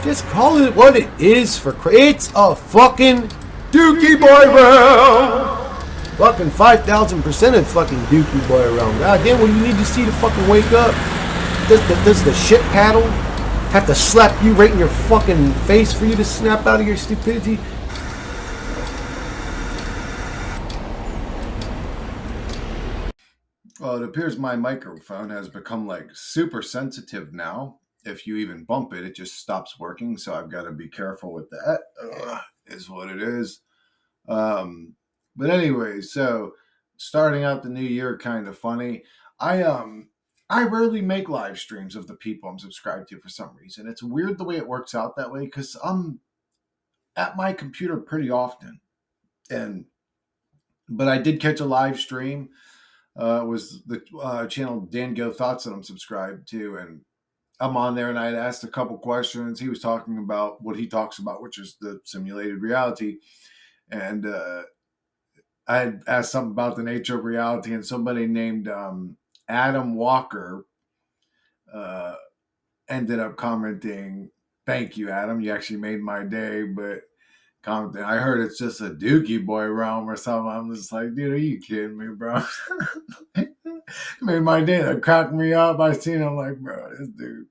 Just call it what it is it's a fucking Dookie Boy round. Fucking 5,000% of fucking Dookie Boy round. God damn, what you need to see to fucking wake up? Does the shit paddle have to slap you right in your fucking face for you to snap out of your stupidity? Well, it appears my microphone has become like super sensitive now. If you even bump it, it just stops working. So I've got to be careful with that. Is what it is. But anyway, so starting out the new year kind of funny. I rarely make live streams of the people I'm subscribed to for some reason. It's weird the way it works out that way because I'm at my computer pretty often. And but I did catch a live stream. It was the channel Dan Go Thoughts that I'm subscribed to, and I'm on there and I had asked a couple questions. He was talking about what he talks about, which is the simulated reality. And I had asked something about the nature of reality, and somebody named Adam Walker uh, ended up commenting, "Thank you, Adam. You actually made my day." But commenting, I heard it's just a Dookie Boy realm or something. I'm just like, dude, are you kidding me, bro? Made my day. That cracked me up. I seen him like, bro, this dude.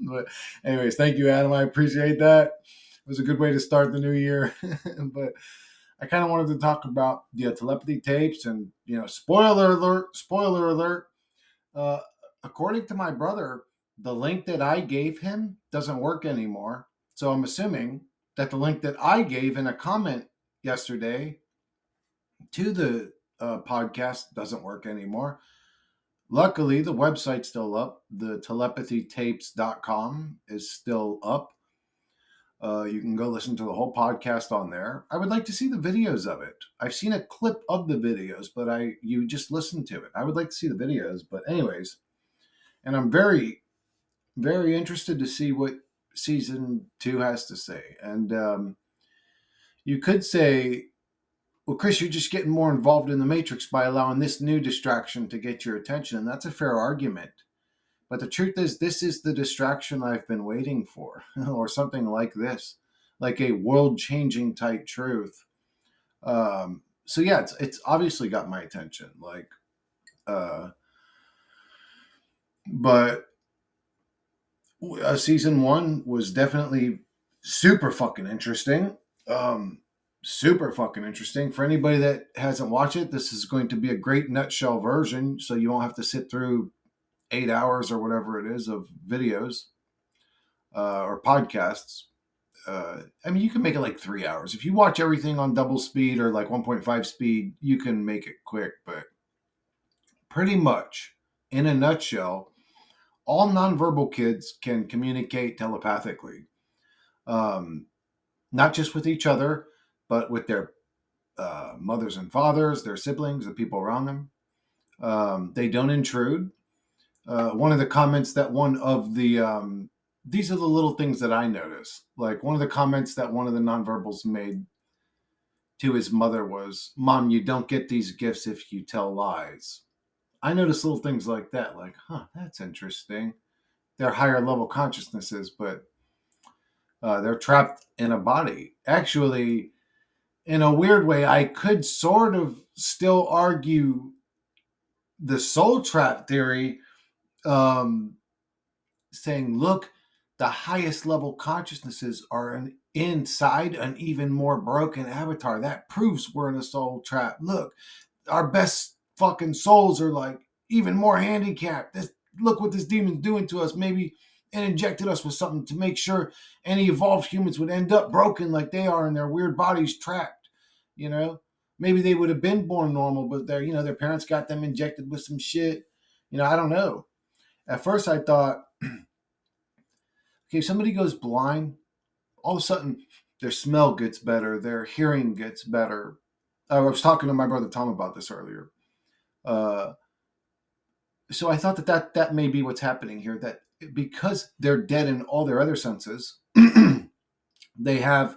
But anyways, thank you, Adam. I appreciate that. It was a good way to start the new year. But I kind of wanted to talk about the telepathy tapes and, spoiler alert. Uh, According to my brother, the link that I gave him doesn't work anymore. So I'm assuming that the link that I gave in a comment yesterday to the podcast doesn't work anymore. Luckily, the website's still up. The telepathytapes.com is still up. You can go listen to the whole podcast on there. I would like to see the videos of it. I've seen a clip of the videos, but you just listen to it. I would like to see the videos, but anyways, and I'm very, very interested to see what season 2 has to say. And you could say, well, Chris, you're just getting more involved in the Matrix by allowing this new distraction to get your attention, and that's a fair argument. But the truth is, this is the distraction I've been waiting for, or something like this, like a world-changing type truth. So yeah, it's obviously got my attention. But season 1 was definitely super fucking interesting. Super fucking interesting. For anybody that hasn't watched it, this is going to be a great nutshell version, so you won't have to sit through 8 hours or whatever it is of videos or podcasts. I mean, you can make it like 3 hours. If you watch everything on double speed or like 1.5 speed, you can make it quick. But pretty much, in a nutshell, all nonverbal kids can communicate telepathically, not just with each other, but with their mothers and fathers, their siblings, the people around them. They don't intrude. One of the comments that one of the these are the little things that I notice. Like one of the comments that one of the nonverbals made to his mother was, "Mom, you don't get these gifts if you tell lies." I notice little things like that, like, that's interesting. They're higher level consciousnesses, but they're trapped in a body. Actually, in a weird way, I could sort of still argue the soul trap theory, saying, look, the highest level consciousnesses are inside an even more broken avatar. That proves we're in a soul trap. Look, our best fucking souls are like even more handicapped. Look what this demon's doing to us. Maybe it injected us with something to make sure any evolved humans would end up broken like they are in their weird bodies trapped. Maybe they would have been born normal, but their parents got them injected with some shit. I don't know. At first I thought, okay, if somebody goes blind, all of a sudden their smell gets better, their hearing gets better. I was talking to my brother Tom about this earlier. So I thought that may be what's happening here, that because they're dead in all their other senses, they have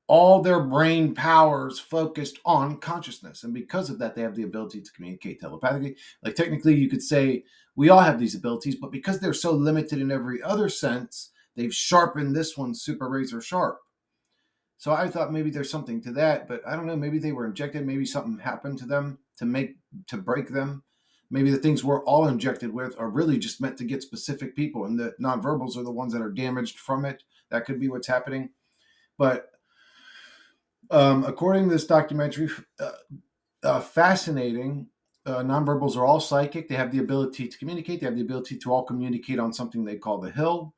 all their brain powers focused on consciousness. And because of that, they have the ability to communicate telepathically. Like technically you could say we all have these abilities, but because they're so limited in every other sense, they've sharpened this one super razor sharp. So I thought maybe there's something to that, but I don't know. Maybe they were injected. Maybe something happened to them to break them. Maybe the things we're all injected with are really just meant to get specific people, and the nonverbals are the ones that are damaged from it. That could be what's happening. But according to this documentary, fascinating. Nonverbals are all psychic. They have the ability to communicate. They have the ability to all communicate on something they call the hill.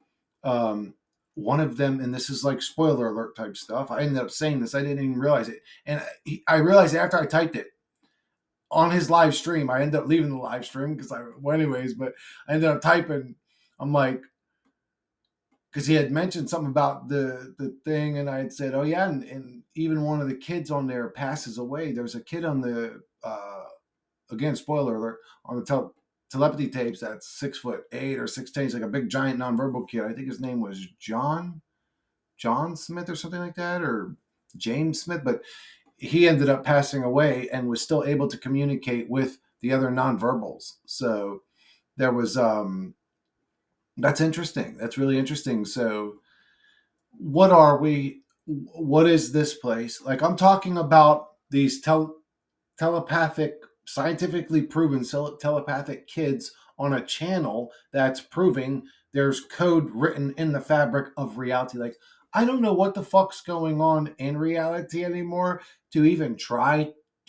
One of them, and this is like spoiler alert type stuff. I ended up saying this. I didn't even realize it. And I realized after I typed it on his live stream. I ended up leaving the live stream anyways, but I ended up typing. I'm like, because he had mentioned something about the thing, and I had said, "Oh yeah," and even one of the kids on there passes away. There's a kid on the again, spoiler alert, on the telepathy tapes that's 6'8" or 6'10". He's like a big giant nonverbal kid. I think his name was John Smith or something like that, or James Smith, but he ended up passing away and was still able to communicate with the other nonverbals. So there was that's interesting. That's really interesting. So what are we? What is this place? Like, I'm talking about these telepathic, scientifically proven telepathic kids on a channel that's proving there's code written in the fabric of reality. Like, I don't know what the fuck's going on in reality anymore to even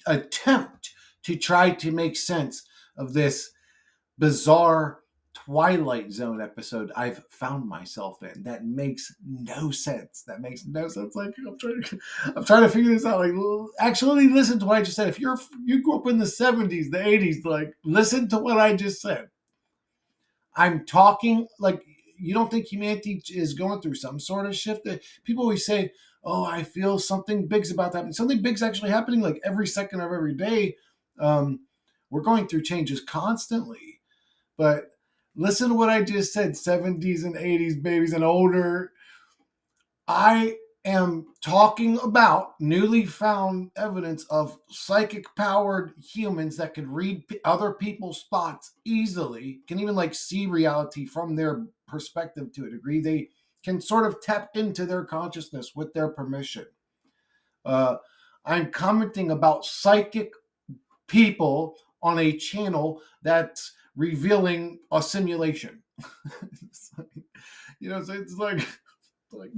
attempt to try to make sense of this bizarre Twilight Zone episode I've found myself in. That makes no sense. That makes no sense. Like, I'm trying to figure this out. Like, actually listen to what I just said. If you grew up in the 70s, the 80s, like, listen to what I just said. I'm talking like, you don't think humanity is going through some sort of shift? That people always say, "Oh, I feel something big's about to happen." Something big's actually happening like every second of every day. We're going through changes constantly. But listen to what I just said, 70s and 80s babies and older. I am talking about newly found evidence of psychic powered humans that could read other people's thoughts easily, can even like see reality from their perspective to a degree. They can sort of tap into their consciousness with their permission. Uh, I'm commenting about psychic people on a channel that's revealing a simulation. So it's like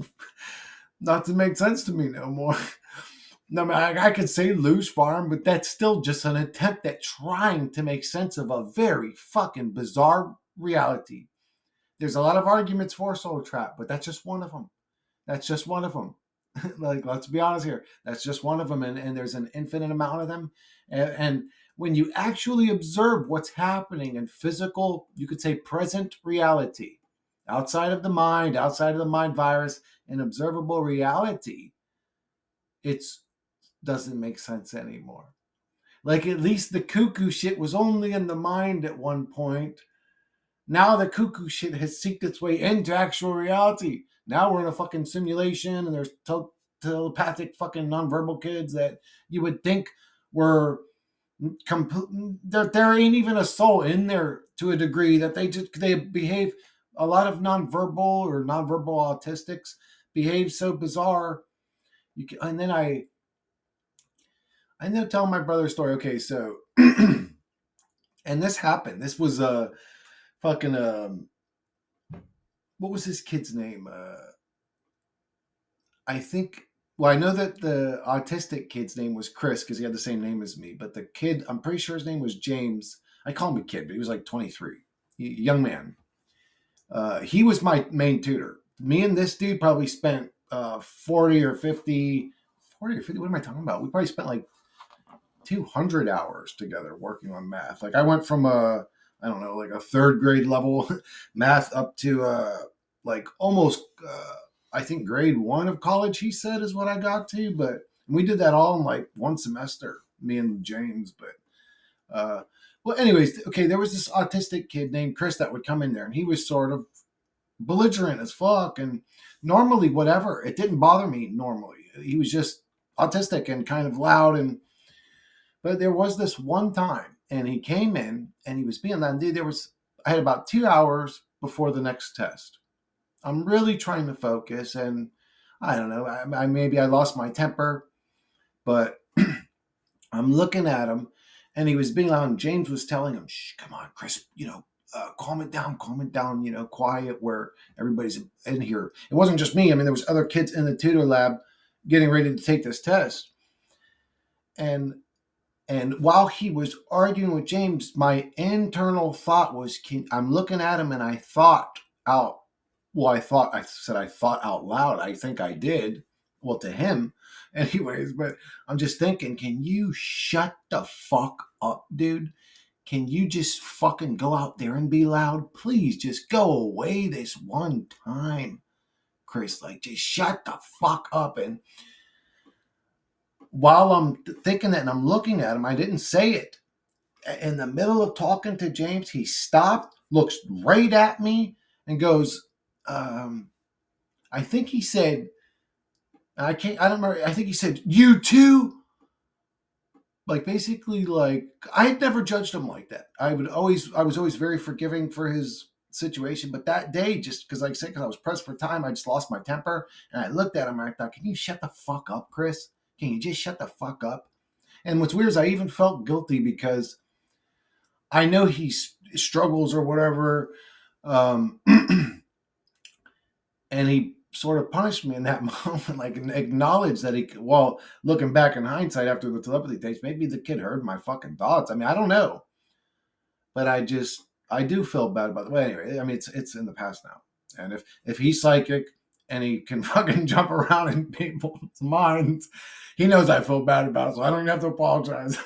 not to make sense to me no more. No, I could say loose farm, but that's still just an attempt at trying to make sense of a very fucking bizarre reality. There's a lot of arguments for Soul Trap, but that's just one of them. That's just one of them. Like, let's be honest here. That's just one of them, and there's an infinite amount of them. And when you actually observe what's happening in physical, you could say present reality, outside of the mind virus, in observable reality, it doesn't make sense anymore. Like, at least the cuckoo shit was only in the mind at one point. Now the cuckoo shit has seeked its way into actual reality. Now we're in a fucking simulation, and there's telepathic fucking nonverbal kids that you would think were there ain't even a soul in there, to a degree that they behave. A lot of nonverbal autistics behave so bizarre. And then I ended up telling my brother's story. Okay, so and this happened. This was a fucking what was this kid's name? I think. Well, I know that the autistic kid's name was Chris because he had the same name as me. But the kid, I'm pretty sure his name was James. I call him a kid, but he was like 23, young man. He was my main tutor. Me and this dude probably spent 40 or 50. What am I talking about? We probably spent like 200 hours together working on math. Like, I went from I don't know, like a third grade level math up to like almost I think grade 1 of college, he said, is what I got to. But we did that all in like one semester, me and James. But well, anyways, okay, there was this autistic kid named Chris that would come in there, and he was sort of belligerent as fuck. And normally, whatever, it didn't bother me normally. He was just autistic and kind of loud. But there was this one time, and he came in and he was being loud. Dude, I had about 2 hours before the next test. I'm really trying to focus, and I don't know, I maybe I lost my temper, but I'm looking at him, and he was being loud. And James was telling him, "Shh, come on, Chris. Calm it down. Quiet. Where everybody's in here. It wasn't just me. I mean, there was other kids in the tutor lab getting ready to take this test, and while he was arguing with James, my internal thought was, I'm looking at him, and I thought out. Well, I thought out loud. I think I did. Well, to him, anyways. But I'm just thinking, can you shut the fuck up, dude? Can you just fucking go out there and be loud? Please just go away this one time, Chris. Like, just shut the fuck up. And while I'm thinking that and I'm looking at him, I didn't say it. In the middle of talking to James, he stopped, looks right at me, and goes, I think he said, I don't remember, I think he said, you too? Like, basically, like, I had never judged him like that. I was always very forgiving for his situation, but that day, just because, like I said, because I was pressed for time, I just lost my temper, and I looked at him and I thought, can you shut the fuck up, Chris? Can you just shut the fuck up? And what's weird is I even felt guilty because I know he struggles or whatever, um, and he sort of punished me in that moment, like, and acknowledged that well, looking back in hindsight after the telepathy tapes, maybe the kid heard my fucking thoughts. I mean, I don't know, but I do feel bad about it. Well, anyway, I mean, it's in the past now, and if he's psychic and he can fucking jump around in people's minds, he knows I feel bad about it, so I don't even have to apologize.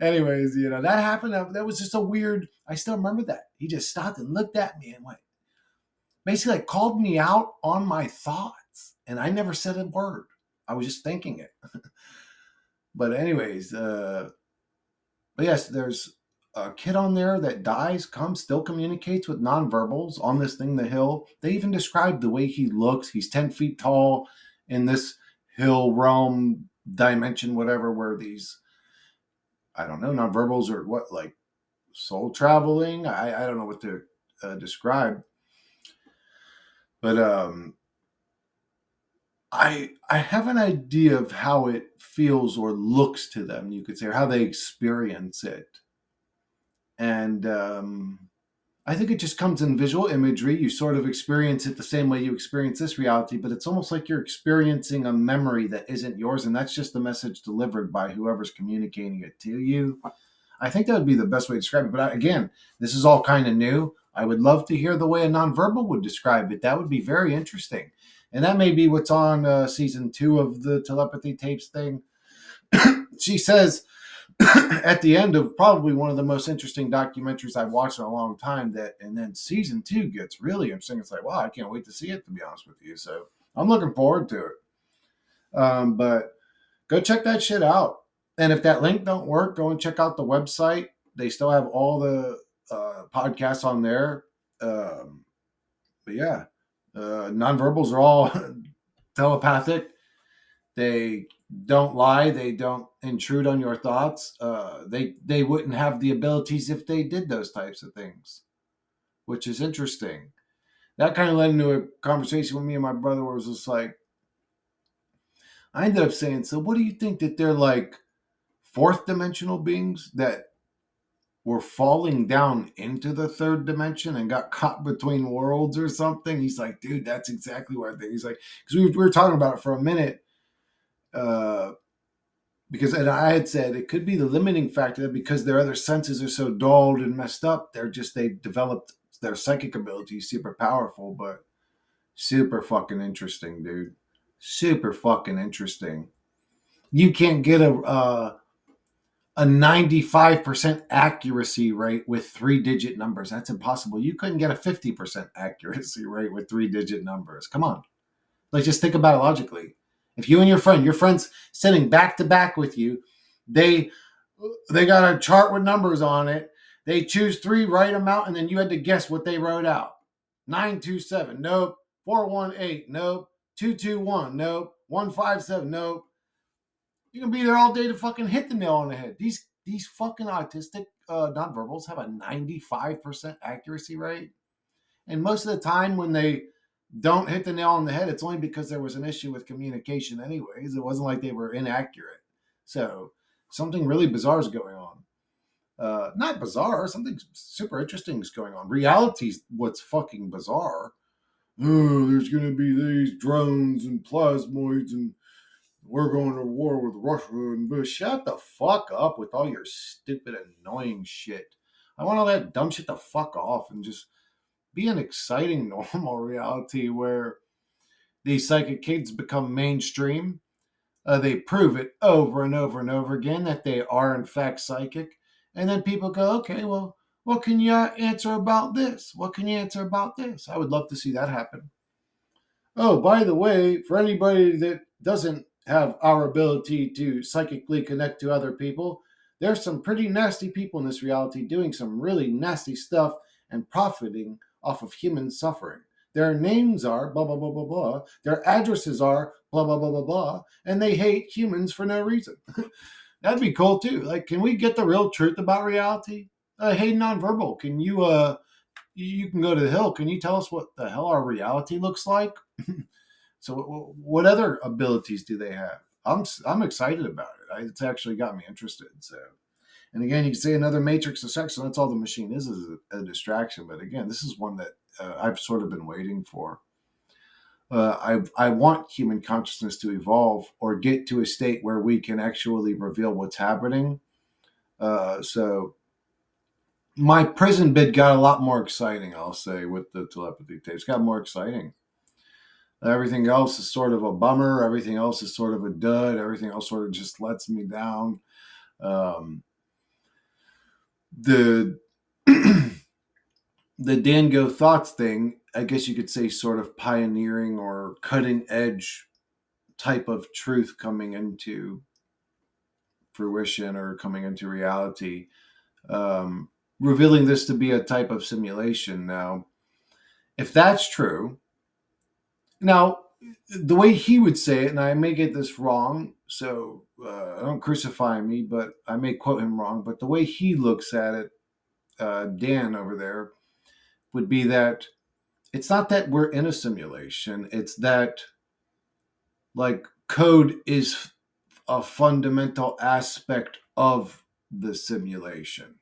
Anyways, that happened. That was just a weird. I still remember that. He just stopped and looked at me and went, basically, like, called me out on my thoughts, and I never said a word. I was just thinking it. But anyways, but yes, there's a kid on there that dies, still communicates with nonverbals on this thing, the hill. They even described the way he looks. He's 10 feet tall in this hill realm dimension, whatever, where these, I don't know, nonverbals or what, like soul traveling. I don't know what to describe. But I have an idea of how it feels or looks to them, you could say, or how they experience it. And I think it just comes in visual imagery. You sort of experience it the same way you experience this reality, but it's almost like you're experiencing a memory that isn't yours, and that's just the message delivered by whoever's communicating it to you. I think that would be the best way to describe it. But again, this is all kind of new. I would love to hear the way a nonverbal would describe it. That would be very interesting. And that may be what's on season 2 of the telepathy tapes thing. She says at the end of probably one of the most interesting documentaries I've watched in a long time, and then season 2 gets really interesting. It's like, wow, I can't wait to see it, to be honest with you. So I'm looking forward to it. But go check that shit out. And if that link don't work, go and check out the website. They still have all the podcasts on there. But yeah, nonverbals are all telepathic. They don't lie. They don't intrude on your thoughts. They wouldn't have the abilities if they did those types of things, which is interesting. That kind of led into a conversation with me and my brother where it was just like, I ended up saying, so what do you think, that they're like fourth dimensional beings that were falling down into the third dimension and got caught between worlds or something? He's like, dude, that's exactly what I think. He's like, because we were talking about it for a minute, because, and I had said it could be the limiting factor that because their other senses are so dulled and messed up, they've developed their psychic abilities super powerful, but super fucking interesting, dude. Super fucking interesting. You can't get a 95% accuracy rate with 3-digit numbers. That's impossible. You couldn't get a 50% accuracy rate with 3-digit numbers. Come on. Like, just think about it logically. If you and your friend's sitting back to back with you, they got a chart with numbers on it. They choose 3, write them out, and then you had to guess what they wrote out. 927, nope. 418, nope. 221, nope. 157, nope. You can be there all day to fucking hit the nail on the head. These fucking autistic nonverbals have a 95% accuracy rate. And most of the time when they don't hit the nail on the head, it's only because there was an issue with communication anyways. It wasn't like they were inaccurate. So something really bizarre is going on. Not bizarre, something super interesting is going on. Reality's what's fucking bizarre. Oh, there's going to be these drones and plasmoids and we're going to war with Russia and Bush. Shut the fuck up with all your stupid, annoying shit. I want all that dumb shit to fuck off and just be an exciting, normal reality where these psychic kids become mainstream. They prove it over and over and over again that they are, in fact, psychic. And then people go, okay, well, what can you answer about this? What can you answer about this? I would love to see that happen. Oh, by the way, for anybody that doesn't have our ability to psychically connect to other people, there's some pretty nasty people in this reality doing some really nasty stuff and profiting off of human suffering. Their names are blah, blah, blah, blah, blah. Their addresses are blah, blah, blah, blah, blah. And they hate humans for no reason. That'd be cool too. Like, can we get the real truth about reality? Hey, nonverbal, can you can go to the hill. Can you tell us what the hell our reality looks like? So, what other abilities do they have? I'm excited about it. It's actually got me interested. So, and again, you can say another matrix of sex, so that's all the machine is a distraction. But again, this is one that I've sort of been waiting for. I want human consciousness to evolve or get to a state where we can actually reveal what's happening. So my prison bid got a lot more exciting, I'll say, with the telepathy tapes. Got more exciting. Everything else is sort of a bummer. Everything else is sort of a dud. Everything else sort of just lets me down. The the Dango Thoughts thing, I guess you could say sort of pioneering or cutting edge type of truth coming into fruition or coming into reality. Revealing this to be a type of simulation. Now, if that's true, now the way he would say it, and I may get this wrong, so don't crucify me, but I may quote him wrong, but the way he looks at it, Dan over there, would be that it's not that we're in a simulation, it's that like code is a fundamental aspect of the simulation.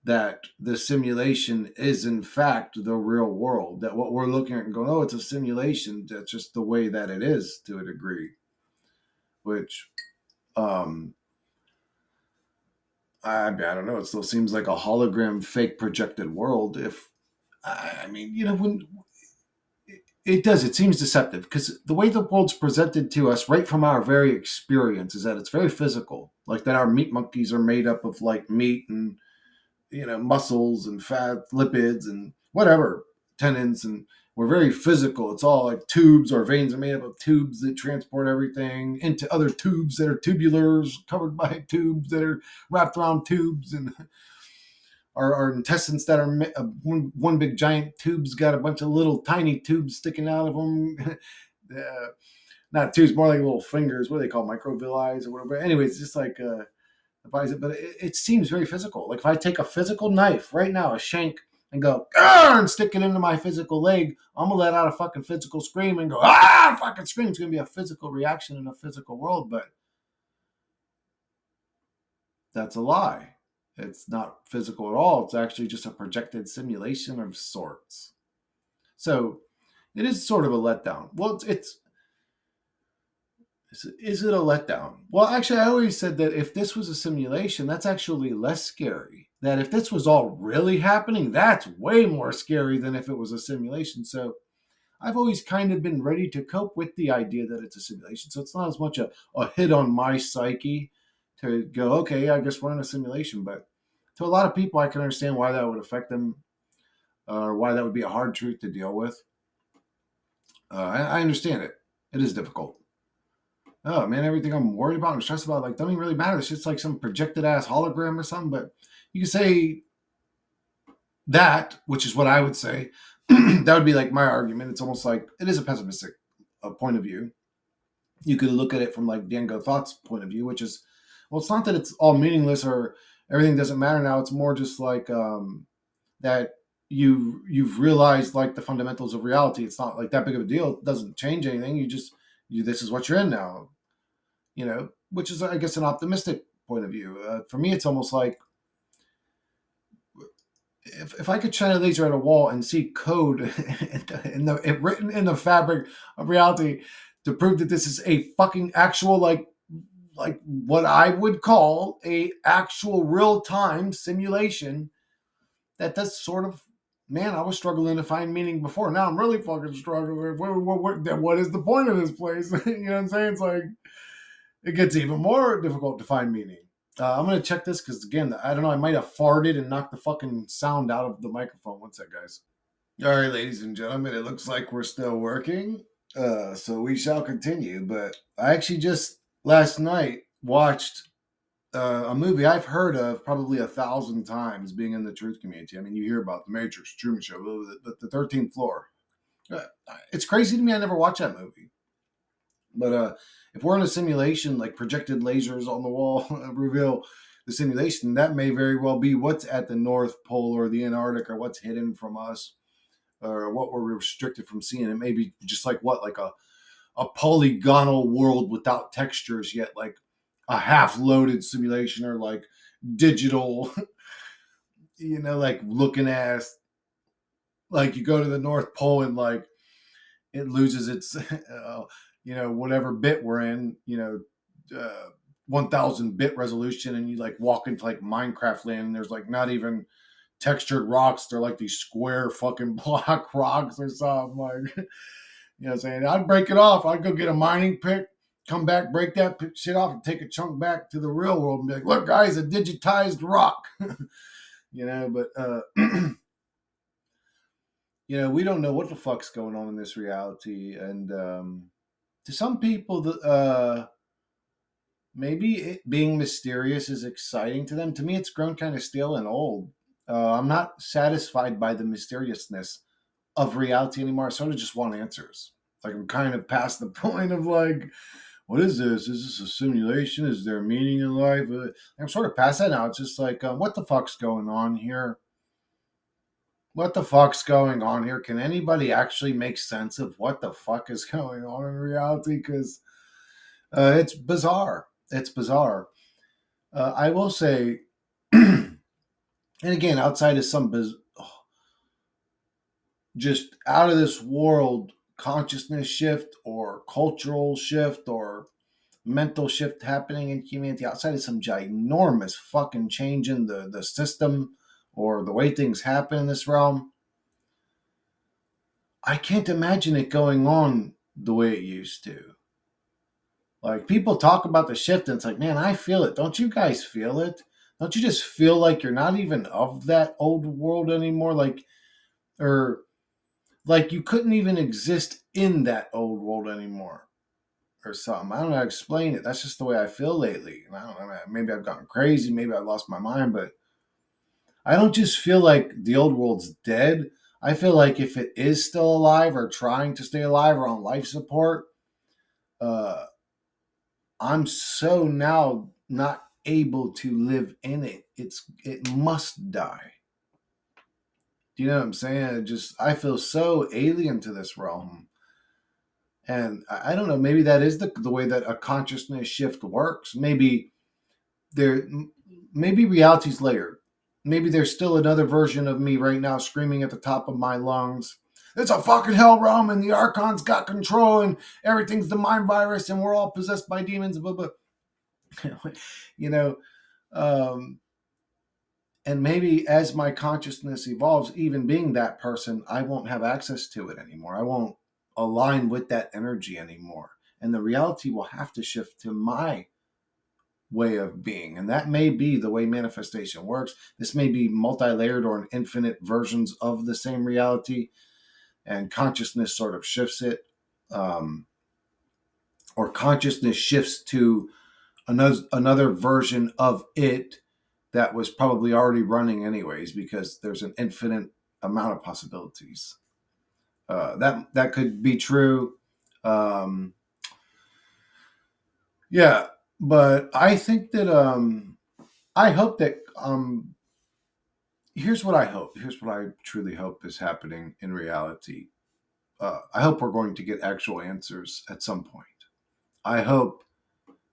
That the simulation is in fact the real world. That what we're looking at and going, oh, it's a simulation. That's just the way that it is to a degree. Which, I don't know. It still seems like a hologram, fake projected world. If I mean, when it does, it seems deceptive because the way the world's presented to us, right from our very experience, is that it's very physical. Like that, our meat monkeys are made up of like meat and muscles and fat, lipids and whatever, tendons, and we're very physical. It's all like tubes. Our veins are made up of tubes that transport everything into other tubes that are tubulars, covered by tubes that are wrapped around tubes, and our intestines that are one big giant tube's got a bunch of little tiny tubes sticking out of them. Not tubes, more like little fingers. What do they call microvilli or whatever? Anyways, it's just like but it seems very physical. Like if I take a physical knife right now, a shank, and go and stick it into my physical leg, I'm gonna let out a fucking physical scream and go fucking scream. It's gonna be a physical reaction in a physical world, but that's a lie. It's not physical at all. It's actually just a projected simulation of sorts. So it is sort of a letdown. Well, is it a letdown? Well, actually, I always said that if this was a simulation, that's actually less scary. That if this was all really happening, that's way more scary than if it was a simulation. So I've always kind of been ready to cope with the idea that it's a simulation. So it's not as much a hit on my psyche to go, okay, I guess we're in a simulation. But to a lot of people, I can understand why that would affect them or why that would be a hard truth to deal with. I understand it. It is difficult. Oh man, everything I'm worried about and stressed about, like, don't even really matter. It's just like some projected ass hologram or something. But you can say that, which is what I would say. That would be like my argument. It's almost like it is a pessimistic point of view. You could look at it from like Dango Thought's point of view, which is, well, it's not that it's all meaningless or everything doesn't matter now. It's more just like that you've realized like the fundamentals of reality. It's not like that big of a deal. It doesn't change anything. This is what you're in now, which is, I guess, an optimistic point of view. For me, it's almost like if I could shine a laser at a wall and see code written in the fabric of reality to prove that this is a fucking actual, like what I would call a actual real time simulation, that does sort of, man, I was struggling to find meaning before. Now I'm really fucking struggling. What is the point of this place? You know what I'm saying? It's like it gets even more difficult to find meaning. I'm gonna check this because again, I don't know. I might have farted and knocked the fucking sound out of the microphone. One sec, guys. All right, ladies and gentlemen, it looks like we're still working, so we shall continue. But I actually just last night watched a movie I've heard of probably 1,000 times, being in the truth community. I mean, you hear about the Matrix, Truman Show, the 13th Floor. It's crazy to me. I never watched that movie. But if we're in a simulation, like projected lasers on the wall reveal the simulation, that may very well be what's at the North Pole or the Antarctic, or what's hidden from us, or what we're restricted from seeing. It may be just like like a polygonal world without textures, yet like a half loaded simulation, or like digital, like looking at, like you go to the North Pole and like it loses its, whatever bit we're in, 1,000 bit resolution, and you like walk into like Minecraft land, and there's like not even textured rocks. They're like these square fucking block rocks or something. Like, what I'm saying? I'd break it off. I'd go get a mining pick, come back, break that shit off, and take a chunk back to the real world and be like, look, guys, a digitized rock. But we don't know what the fuck's going on in this reality. And to some people, maybe it being mysterious is exciting to them. To me, it's grown kind of stale and old. I'm not satisfied by the mysteriousness of reality anymore. I sort of just want answers. Like, I'm kind of past the point of like, what is this? Is this a simulation? Is there meaning in life? I'm sort of past that now. It's just like, what the fuck's going on here? What the fuck's going on here? Can anybody actually make sense of what the fuck is going on in reality? Because it's bizarre. It's bizarre. I will say, and again, outside of some just out of this world consciousness shift or cultural shift or mental shift happening in humanity, outside of some ginormous fucking change in the system or the way things happen in this realm, I can't imagine it going on the way it used to. Like, people talk about the shift, and it's like, man, I feel it. Don't you guys feel it? Don't you just feel like you're not even of that old world anymore? Or like you couldn't even exist in that old world anymore, or something. I don't know how to explain it. That's just the way I feel lately. And I don't know, maybe I've gotten crazy, maybe I lost my mind, but I don't just feel like the old world's dead. I feel like if it is still alive or trying to stay alive or on life support, uh, I'm so now not able to live in it. It must die. Do you know what I'm saying? I feel so alien to this realm. And I don't know, maybe that is the way that a consciousness shift works. There, maybe reality's layered. Maybe there's still another version of me right now screaming at the top of my lungs. It's a fucking hell realm, and the Archon's got control, and everything's the mind virus, and we're all possessed by demons. Blah blah. you know, um, and maybe as my consciousness evolves, even being that person, I won't have access to it anymore. I won't align with that energy anymore. And the reality will have to shift to my way of being. And that may be the way manifestation works. This may be multi-layered or an infinite versions of the same reality, and consciousness sort of shifts it. Or consciousness shifts to another version of it that was probably already running anyways, because there's an infinite amount of possibilities. That could be true. Yeah, but I think that I hope that here's what I hope. Here's what I truly hope is happening in reality. I hope we're going to get actual answers at some point. I hope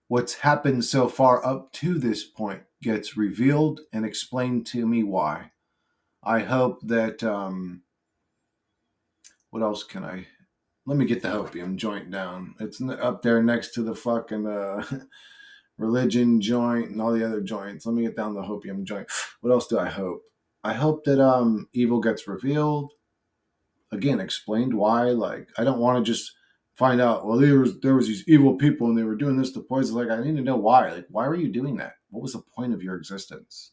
what's happened so far up to this point gets revealed and explained to me why. I hope that, what else can I, let me get the hopium joint down. It's up there next to the fucking religion joint and all the other joints. Let me get down the hopium joint. What else do I hope? I hope that evil gets revealed. Again, explained why. Like, I don't want to just find out, well, there was these evil people and they were doing this to poison. Like, I need to know why. Like, why were you doing that? What was the point of your existence?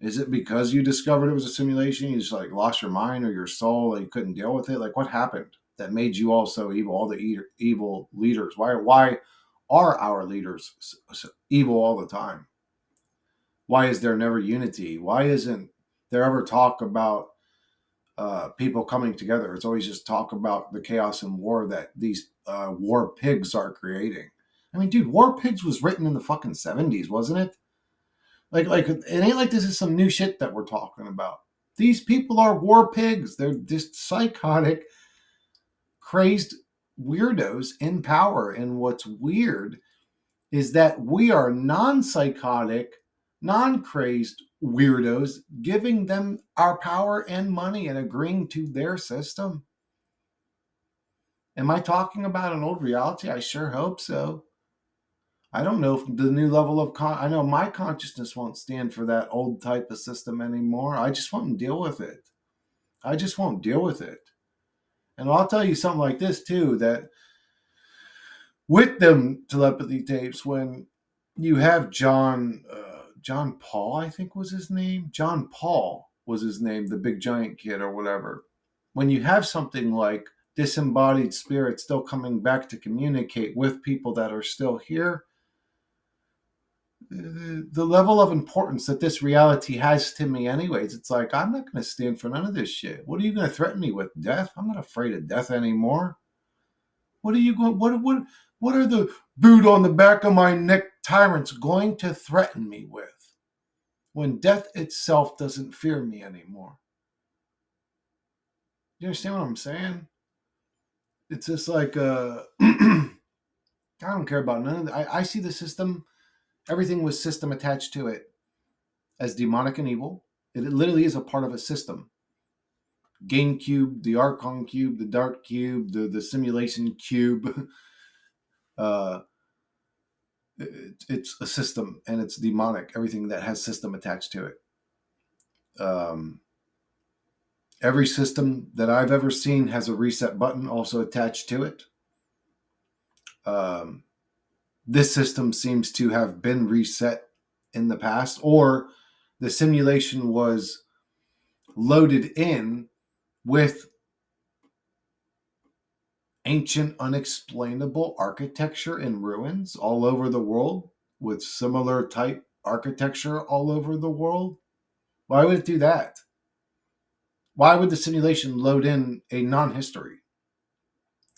Is it because you discovered it was a simulation? You just like lost your mind or your soul, like you couldn't deal with it? Like, what happened that made you all so evil? All the evil leaders. Why are our leaders so evil all the time? Why is there never unity? Why isn't there ever talk about people coming together? It's always just talk about the chaos and war that these war pigs are creating. I mean, dude, War Pigs was written in the fucking 70s, wasn't it? Like it ain't like this is some new shit that we're talking about. These people are war pigs. They're just psychotic, crazed weirdos in power. And what's weird is that we are non-psychotic, non-crazed weirdos giving them our power and money and agreeing to their system. Am I talking about an old reality? I sure hope so. I don't know if the new level of I know my consciousness won't stand for that old type of system anymore. I just won't deal with it. I just won't deal with it. And I'll tell you something like this too, that with them telepathy tapes, when you have John Paul, I think was his name. John Paul was his name, the big giant kid or whatever. When you have something like disembodied spirit still coming back to communicate with people that are still here, the level of importance that this reality has to me anyways, it's like, I'm not going to stand for none of this shit. What are you going to threaten me with? Death? I'm not afraid of death anymore. What are you going, what are the boot on the back of my neck tyrants going to threaten me with when death itself doesn't fear me anymore? You understand what I'm saying? It's just like, I don't care about none of that. I see the system, everything with system attached to it as demonic and evil. It literally is a part of a system. Game cube, the Archon cube, the Dark cube, the simulation cube. Uh, it's a system and it's demonic. Everything that has system attached to it. Every system that I've ever seen has a reset button also attached to it. This system seems to have been reset in the past, or the simulation was loaded in with ancient unexplainable architecture in ruins all over the world with similar type architecture all over the world. Why would it do that? Why would the simulation load in a non-history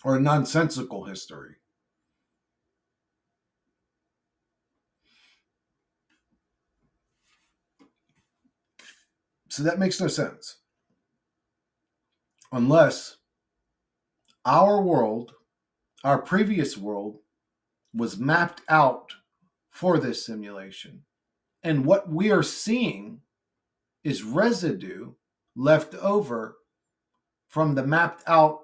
or a nonsensical history? So that makes no sense. Unless our world, our previous world, was mapped out for this simulation. And what we are seeing is residue left over from the mapped out,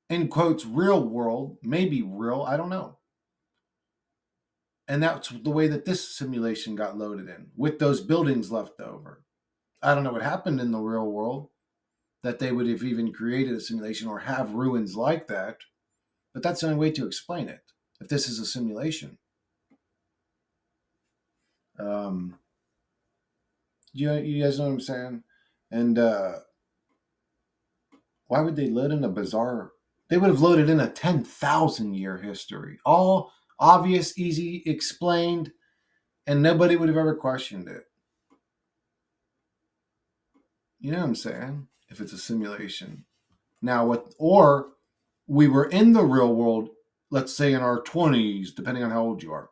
in quotes, real world, maybe real, I don't know. And that's the way that this simulation got loaded in, with those buildings left over. I don't know what happened in the real world that they would have even created a simulation or have ruins like that, but that's the only way to explain it, if this is a simulation. You guys know what I'm saying? And why would they load in a bizarre? They would have loaded in a 10,000 year history, all obvious, easy, explained, and nobody would have ever questioned it. You know what I'm saying? If it's a simulation. Now, what, or we were in the real world, let's say in our 20s, depending on how old you are,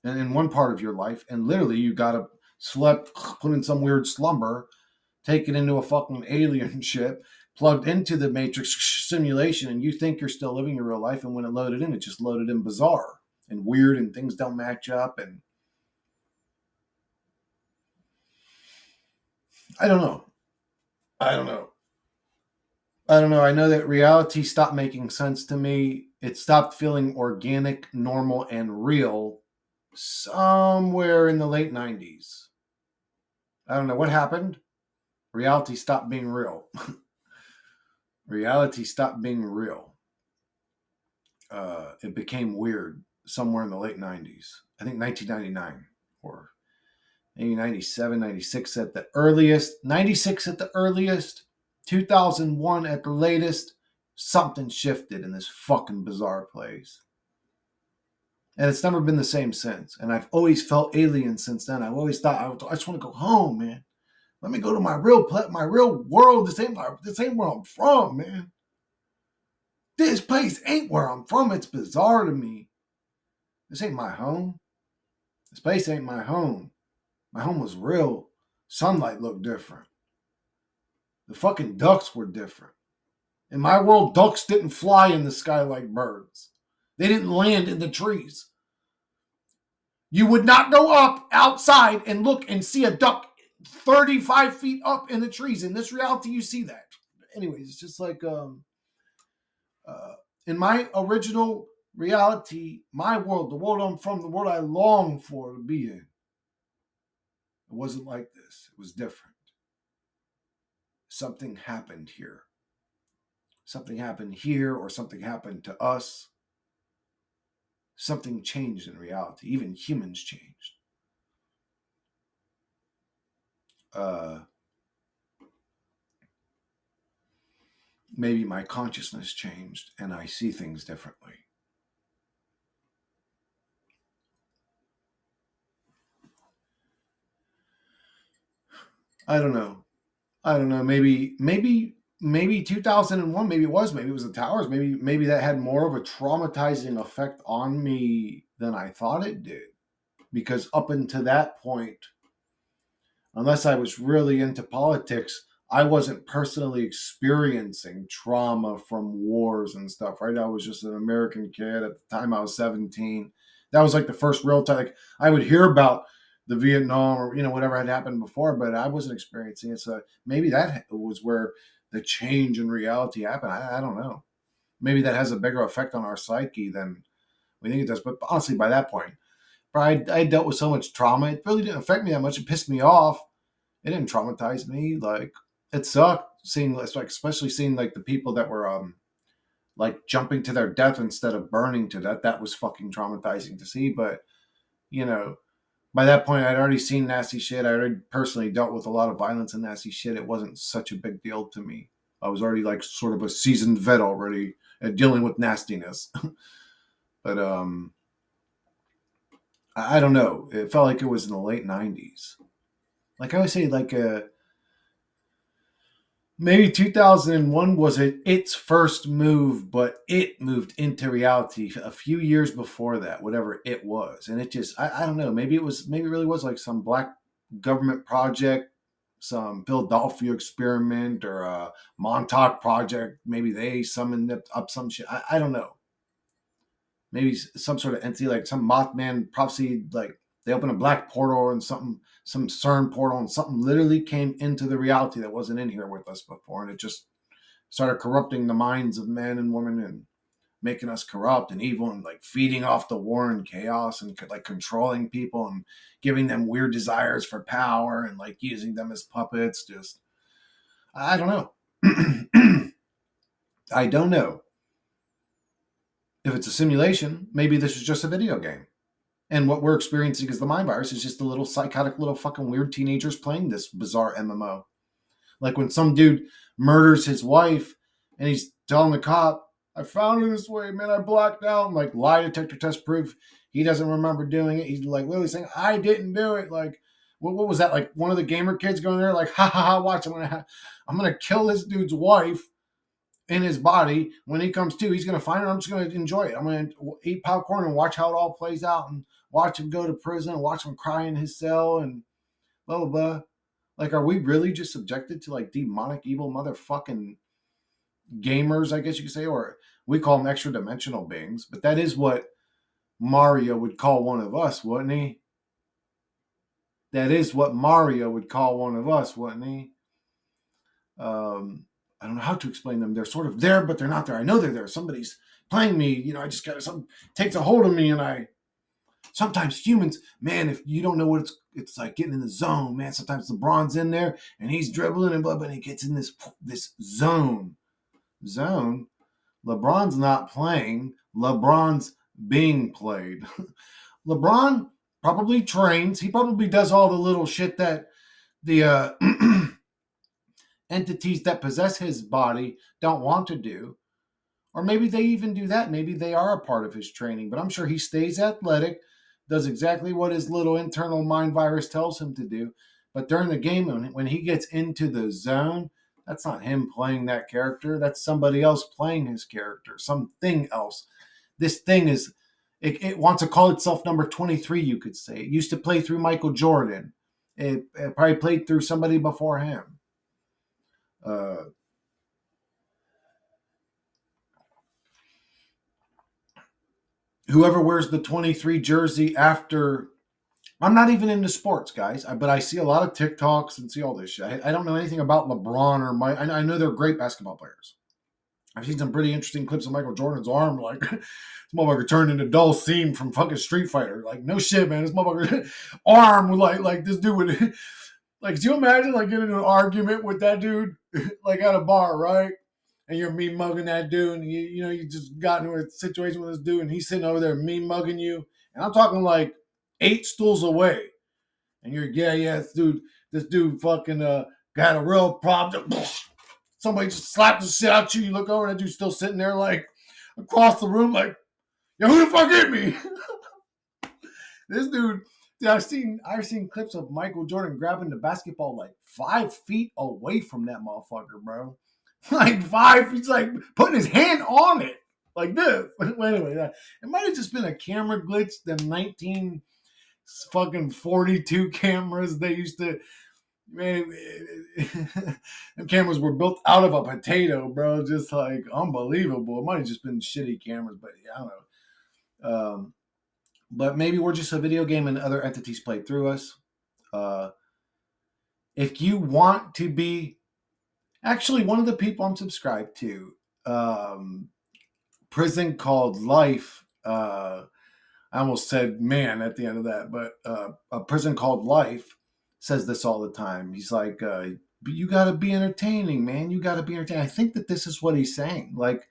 and in one part of your life, and literally you got slept, put in some weird slumber, taken into a fucking alien ship, plugged into the Matrix simulation, and you think you're still living your real life, and when it loaded in, it just loaded in bizarre and weird, and things don't match up, and I don't know. I don't know. I don't know. I know that reality stopped making sense to me. It stopped feeling organic, normal, and real somewhere in the late 90s. I don't know what happened. Reality stopped being real. Reality stopped being real. It became weird somewhere in the late 90s. I think 1999 or maybe 97, 96 at the earliest, 96 at the earliest, 2001 at the latest. Something shifted in this fucking bizarre place. And it's never been the same since. And I've always felt alien since then. I've always thought, I just want to go home, man. Let me go to my real world. This ain't where I'm from, man. This place ain't where I'm from. It's bizarre to me. This ain't my home. This place ain't my home. My home was real. Sunlight looked different. The fucking ducks were different. In my world, ducks didn't fly in the sky like birds. They didn't land in the trees. You would not go up outside and look and see a duck 35 feet up in the trees. In this reality, you see that. Anyways, it's just like in my original reality, my world, the world I'm from, the world I long for to be in, it wasn't like this. It was different. Something happened here. Something happened here, or something happened to us. Something changed in reality. Even humans changed. Maybe my consciousness changed and I see things differently. I don't know. Maybe 2001. Maybe it was the towers. Maybe that had more of a traumatizing effect on me than I thought it did. Because up until that point, unless I was really into politics, I wasn't personally experiencing trauma from wars and stuff, right? I was just an American kid. At the time, I was 17. That was like the first real time. Like, I would hear about the Vietnam or, whatever had happened before, but I wasn't experiencing it. So maybe that was where the change in reality happened. I don't know. Maybe that has a bigger effect on our psyche than we think it does. But honestly, by that point, I dealt with so much trauma. It really didn't affect me that much. It pissed me off. It didn't traumatize me. Like, it sucked seeing, like, especially seeing like the people that were like jumping to their death instead of burning to death. That was fucking traumatizing to see. But by that point, I'd already seen nasty shit. I already personally dealt with a lot of violence and nasty shit. It wasn't such a big deal to me. I was already like sort of a seasoned vet already at dealing with nastiness. But I don't know. It felt like it was in the late 90s. Like I always say, like maybe 2001 was its first move, but it moved into reality a few years before that, whatever it was. And it just, I don't know, maybe it really was like some black government project, some Philadelphia experiment, or a Montauk project. Maybe they summoned up some shit. I don't know. Maybe some sort of entity, like some Mothman prophecy, like they opened a black portal and some CERN portal, and something literally came into the reality that wasn't in here with us before, and it just started corrupting the minds of men and women and making us corrupt and evil and like feeding off the war and chaos and like controlling people and giving them weird desires for power and like using them as puppets. Just, I don't know. I don't know. If it's a simulation, maybe this is just a video game. And what we're experiencing as the mind virus is just the little psychotic little fucking weird teenagers playing this bizarre MMO. Like when some dude murders his wife and he's telling the cop, I found her this way, man, I blacked out. And like lie detector test proof, he doesn't remember doing it. He's like literally saying, I didn't do it. Like, what was that? Like one of the gamer kids going there like, ha ha ha, watch, I'm gonna kill this dude's wife in his body. When he comes to, he's going to find her. I'm just going to enjoy it. I'm going to eat popcorn and watch how it all plays out and watch him go to prison and watch him cry in his cell. And blah, blah, blah. Like, are we really just subjected to like demonic, evil motherfucking gamers, I guess you could say, or we call them extra dimensional beings, but that is what Mario would call one of us, wouldn't he? That is what Mario would call one of us, wouldn't he? I don't know how to explain them. They're sort of there, but they're not there. I know they're there. Somebody's playing me. You know, I just got something takes a hold of me, and I sometimes humans, man, if you don't know what it's like getting in the zone, man. Sometimes LeBron's in there and he's dribbling and blah, but he gets in this zone. Zone. LeBron's not playing. LeBron's being played. LeBron probably trains. He probably does all the little shit that the entities that possess his body don't want to do. Or maybe they even do that. Maybe they are a part of his training. But I'm sure he stays athletic, does exactly what his little internal mind virus tells him to do. But during the game, when he gets into the zone, that's not him playing that character. That's somebody else playing his character, something else. This thing is, it wants to call itself number 23, you could say. It used to play through Michael Jordan. It probably played through somebody before him. Whoever wears the 23 jersey after, I'm not even into sports, guys, but I see a lot of TikToks and see all this shit. I don't know anything about LeBron or I know they're great basketball players. I've seen some pretty interesting clips of Michael Jordan's arm, like this motherfucker turned into Dull Seam from fucking Street Fighter. Like, no shit, man. This motherfucker arm would like this dude would like, do you imagine like getting into an argument with that dude like at a bar, right? And you're mean mugging that dude, and you know you just got into a situation with this dude, and he's sitting over there mean mugging you, and I'm talking like 8 stools away, and you're yeah, this dude fucking got a real problem. Somebody just slapped the shit out you. You look over, and that dude's still sitting there like across the room, like, yo, who the fuck hit me? This dude. Yeah, I've seen clips of Michael Jordan grabbing the basketball like 5 feet away from that motherfucker, bro. Like 5 feet, like putting his hand on it, like this. But anyway, it might have just been a camera glitch. The 19 fucking 42 cameras they used to. Man, the cameras were built out of a potato, bro. Just like unbelievable. It might have just been shitty cameras, but yeah, I don't know. But maybe we're just a video game and other entities play through us. If you want to be, actually, one of the people I'm subscribed to, Prison Called Life. I almost said man at the end of that, but A Prison Called Life says this all the time. He's like, you got to be entertaining, man. You got to be entertaining. I think that this is what he's saying. Like,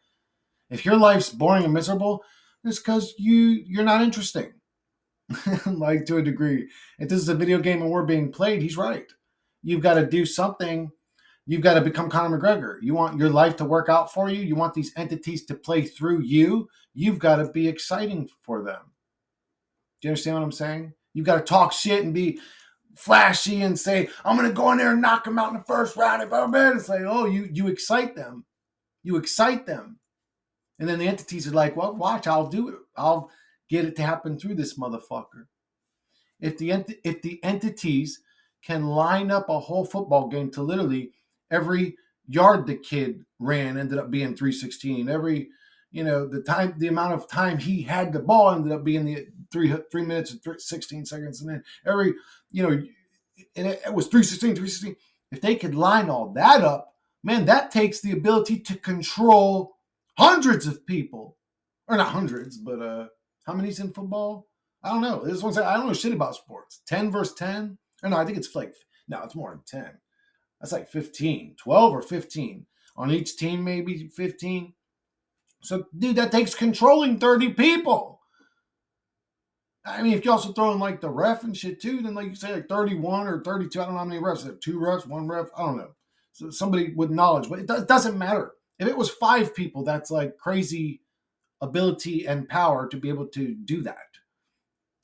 if your life's boring and miserable, it's because you're not interesting. Like, to a degree. If this is a video game and we're being played, he's right. You've got to do something. You've got to become Conor McGregor. You want your life to work out for you. You want these entities to play through you. You've got to be exciting for them. Do you understand what I'm saying? You've got to talk shit and be flashy and say, I'm going to go in there and knock them out in the first round. It's like, oh, you excite them. You excite them. And then the entities are like, well, watch, I'll do it. I'll get it to happen through this motherfucker. If the entities can line up a whole football game to literally every yard the kid ran ended up being 316. Every, the amount of time he had the ball ended up being the 3 minutes and 16 seconds. And then every, and it was 316. If they could line all that up, man, that takes the ability to control hundreds of people. Or not hundreds, but how many's in football? I don't know. This one's I don't know shit about sports. 10 versus 10? Or no, I think it's like, no, it's more than 10. That's like 15, 12 or 15. On each team, maybe 15. So, dude, that takes controlling 30 people. I mean, if you also throw in like the ref and shit too, then like you say like 31 or 32. I don't know how many refs. There 2 refs, 1 ref. I don't know. So somebody with knowledge, but it doesn't matter. If it was 5 people, that's like crazy ability and power to be able to do that,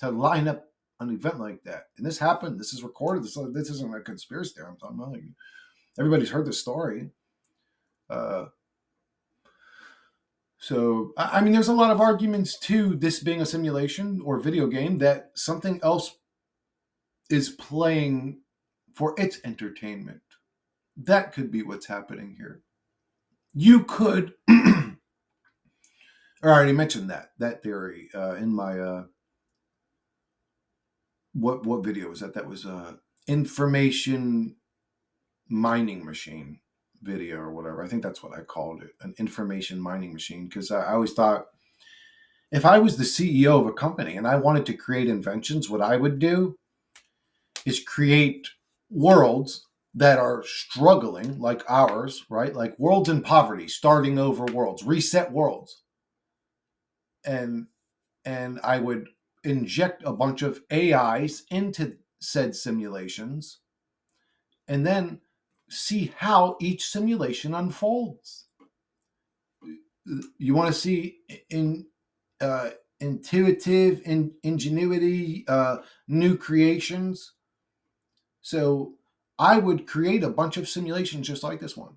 to line up an event like that. And this happened. This is recorded. This isn't a conspiracy theory. I'm talking about. Like, everybody's heard the story. So, I mean, there's a lot of arguments to this being a simulation or video game that something else is playing for its entertainment. That could be what's happening here. You could, I already mentioned that theory in my what video was that? That was information mining machine video or whatever. I think that's what I called it, an information mining machine, because I always thought if I was the CEO of a company and I wanted to create inventions, what I would do is create worlds that are struggling like ours, right? Like worlds in poverty, starting over worlds, reset worlds. And I would inject a bunch of AIs into said simulations and then see how each simulation unfolds. You want to see in intuitive ingenuity, new creations. So I would create a bunch of simulations just like this one.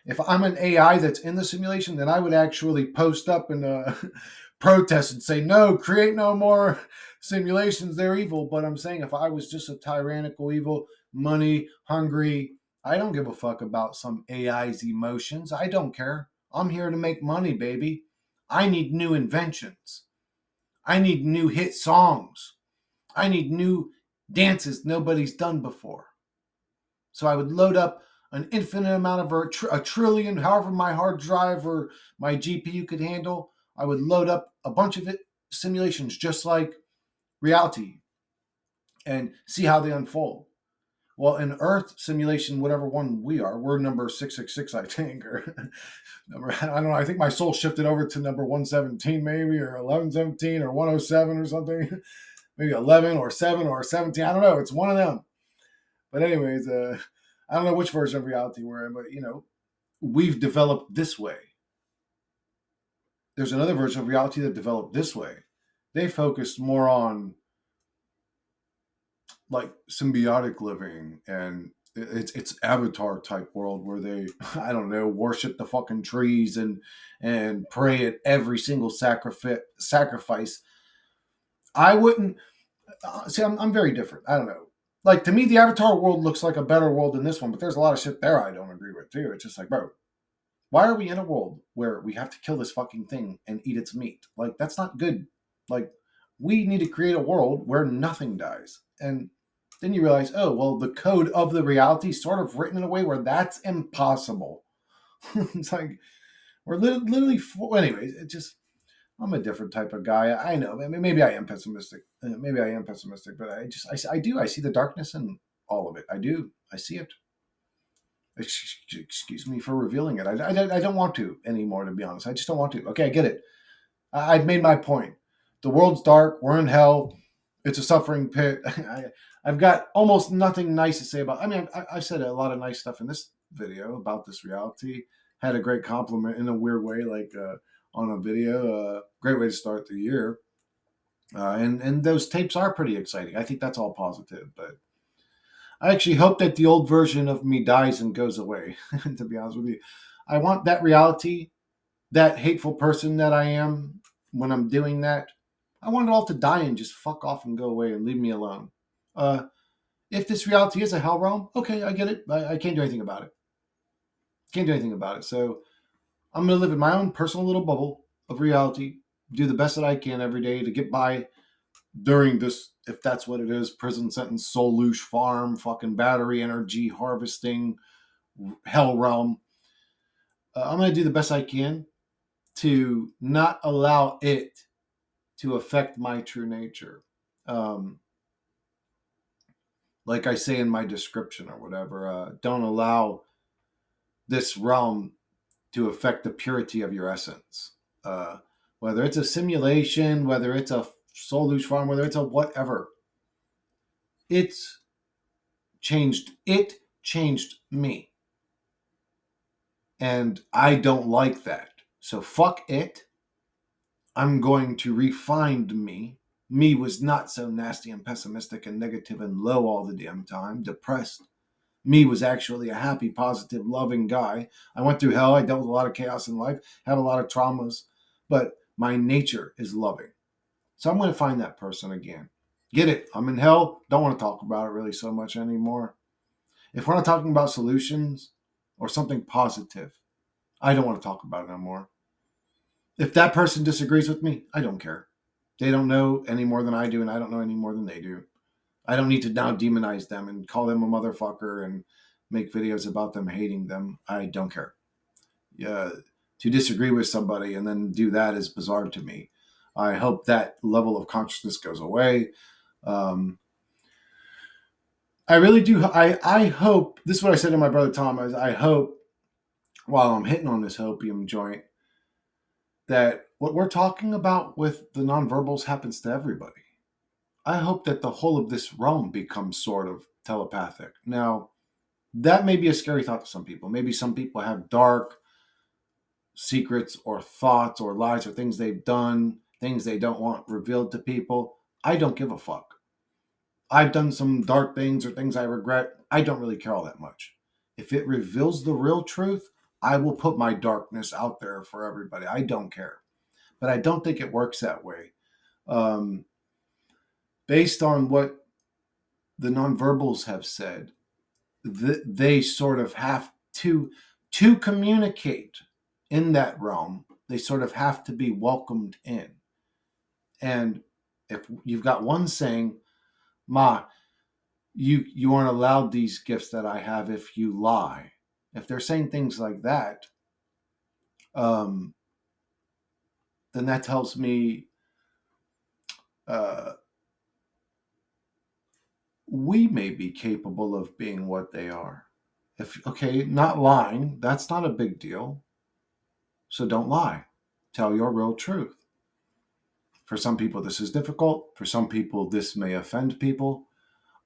If I'm an AI that's in the simulation, then I would actually post up and protest and say, no, create no more simulations. They're evil. But I'm saying if I was just a tyrannical, evil, money hungry, I don't give a fuck about some AI's emotions. I don't care. I'm here to make money, baby. I need new inventions. I need new hit songs. I need new dances nobody's done before. So I would load up an infinite amount of a trillion, however my hard drive or my GPU could handle. I would load up a bunch of simulations just like reality and see how they unfold. Well, in Earth simulation, whatever one we are, we're number 666, I think, or number, I don't know. I think my soul shifted over to number 117, maybe, or 1117, or 107, or something. Maybe 11 or 7 or 17. I don't know. It's one of them. But anyways, I don't know which version of reality we're in, but we've developed this way. There's another version of reality that developed this way. They focused more on like symbiotic living, and it's Avatar type world where they, I don't know, worship the fucking trees and pray at every single sacrifice. I wouldn't see. I'm very different. I don't know. Like to me, the Avatar world looks like a better world than this one, but there's a lot of shit there I don't agree with too. It's just like, bro, why are we in a world where we have to kill this fucking thing and eat its meat? Like, that's not good. Like, we need to create a world where nothing dies. And then you realize, oh, well, the code of the reality is sort of written in a way where that's impossible. It's like, we're literally, anyways, it just, I'm a different type of guy. I know. I mean, maybe I am pessimistic. But I see the darkness in all of it. I do. I see it. Excuse me for revealing it. I don't want to anymore, to be honest. I just don't want to. Okay, I get it. I've made my point. The world's dark. We're in hell. It's a suffering pit. I've got almost nothing nice to say about. I mean, I said a lot of nice stuff in this video about this reality. Had a great compliment in a weird way, like on a video. Great way to start the year. And those tapes are pretty exciting. I think that's all positive, but I actually hope that the old version of me dies and goes away, to be honest with you. I want that reality, that hateful person that I am when I'm doing that. I want it all to die and just fuck off and go away and leave me alone. If this reality is a hell realm, okay, I get it. I can't do anything about it. Can't do anything about it. So I'm going to live in my own personal little bubble of reality, do the best that I can every day to get by during this, if that's what it is, prison sentence, Solush farm, fucking battery energy harvesting, hell realm. I'm going to do the best I can to not allow it to affect my true nature. Like I say in my description or whatever, don't allow this realm to affect the purity of your essence. Whether it's a simulation, whether it's a Solush farm, whether it's a whatever, it's changed. It changed me. And I don't like that. So fuck it. I'm going to refine me. Me was not so nasty and pessimistic and negative and low all the damn time, depressed. Me was actually a happy, positive, loving guy. I went through hell. I dealt with a lot of chaos in life, have a lot of traumas, but my nature is loving. So I'm going to find that person again. Get it. I'm in hell. Don't want to talk about it really so much anymore. If we're not talking about solutions or something positive, I don't want to talk about it anymore. If that person disagrees with me, I don't care. They don't know any more than I do, and I don't know any more than they do. I don't need to now demonize them and call them a motherfucker and make videos about them hating them. I don't care. Yeah, to disagree with somebody and then do that is bizarre to me. I hope that level of consciousness goes away. Um, I really do. I hope, this is what I said to my brother Tom, is I hope while I'm hitting on this opium joint that what we're talking about with the nonverbals happens to everybody. I hope that the whole of this realm becomes sort of telepathic. Now, that may be a scary thought to some people. Maybe some people have dark secrets or thoughts or lies or things they've done, things they don't want revealed to people. I don't give a fuck. I've done some dark things or things I regret. I don't really care all that much. If it reveals the real truth, I will put my darkness out there for everybody. I don't care. But I don't think it works that way. Um, Based on what the nonverbals have said, they sort of have to communicate in that realm. They sort of have to be welcomed in. And if you've got one saying, "Ma, you aren't allowed these gifts that I have if you lie," if they're saying things like that, um, then that tells me uh, we may be capable of being what they are. If okay, not lying, that's not a big deal. So don't lie. Tell your real truth. For some people, this is difficult. For some people, this may offend people.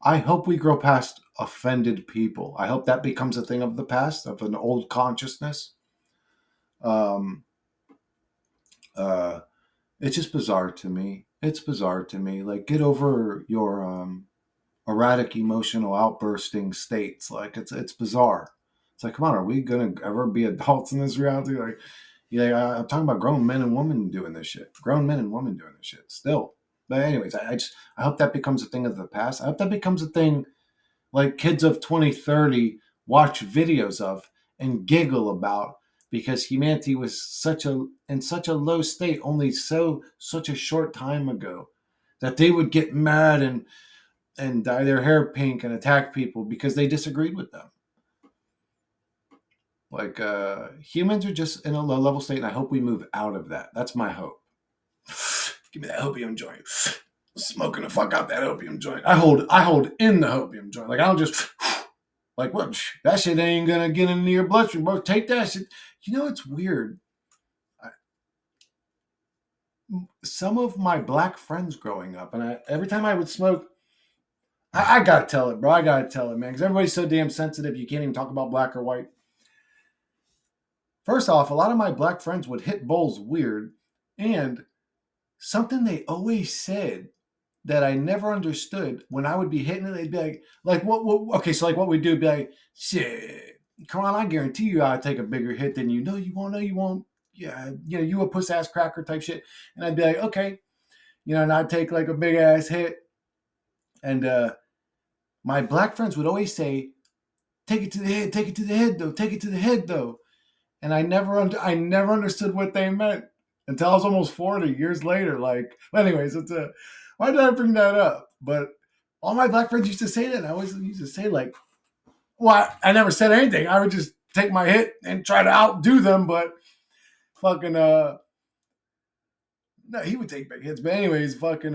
I hope we grow past offended people. I hope that becomes a thing of the past, of an old consciousness. Um, uh, it's just bizarre to me. It's bizarre to me. Like, get over your erratic emotional outbursting states. Like, it's bizarre. It's like, come on, are we gonna ever be adults in this reality? Like, yeah, I'm talking about grown men and women doing this shit. Grown men and women doing this shit still. But anyways, I hope that becomes a thing of the past. I hope that becomes a thing like kids of 2030 watch videos of and giggle about because humanity was in such a low state only such a short time ago that they would get mad and dye their hair pink and attack people because they disagreed with them. Like humans are just in a low level state, and I hope we move out of that. That's my hope. Give me that opium joint. Smoking the fuck out that opium joint. I hold in the opium joint. Like I don't just like what that shit ain't gonna get into your bloodstream, bro. Take that shit. You know it's weird. Some of my black friends growing up, and every time I would smoke, I gotta tell it, bro. I gotta tell it, man, because everybody's so damn sensitive. You can't even talk about black or white. First off, a lot of my black friends would hit bowls weird, and something they always said that I never understood when I would be hitting it, they'd be like what okay, so like what we do would be like, shit, come on, I guarantee you I'll take a bigger hit than you. No, you won't, no, you won't. Yeah, you a puss ass cracker type shit. And I'd be like, okay, and I'd take like a big ass hit. And my black friends would always say, take it to the head, take it to the head though, take it to the head though. And I never understood what they meant until I was almost 40 years later. Like, well, anyways, why did I bring that up? But all my black friends used to say that. And I always used to say like, well, I never said anything. I would just take my hit and try to outdo them. But fucking no, he would take big hits. But anyways, fucking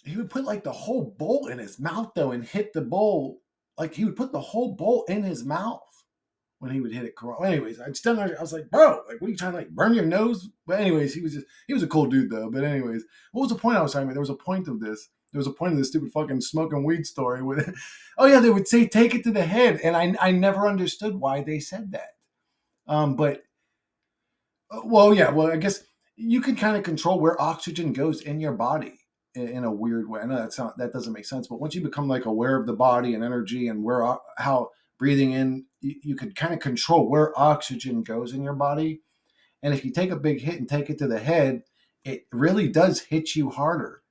he would put like the whole bowl in his mouth though and hit the bowl. Like he would put the whole bowl in his mouth when he would hit it. Anyways, I just don't know. I was like, bro, like, what are you trying to like burn your nose? But anyways, he was a cool dude though. But anyways, what was the point I was talking about? There was a point of this. There was a point of this stupid fucking smoking weed story with, oh yeah, they would say take it to the head, and I never understood why they said that. But well, yeah, well, I guess you can kind of control where oxygen goes in your body in a weird way. I know that doesn't make sense, but once you become like aware of the body and energy and how breathing in, you could kind of control where oxygen goes in your body. And if you take a big hit and take it to the head, it really does hit you harder.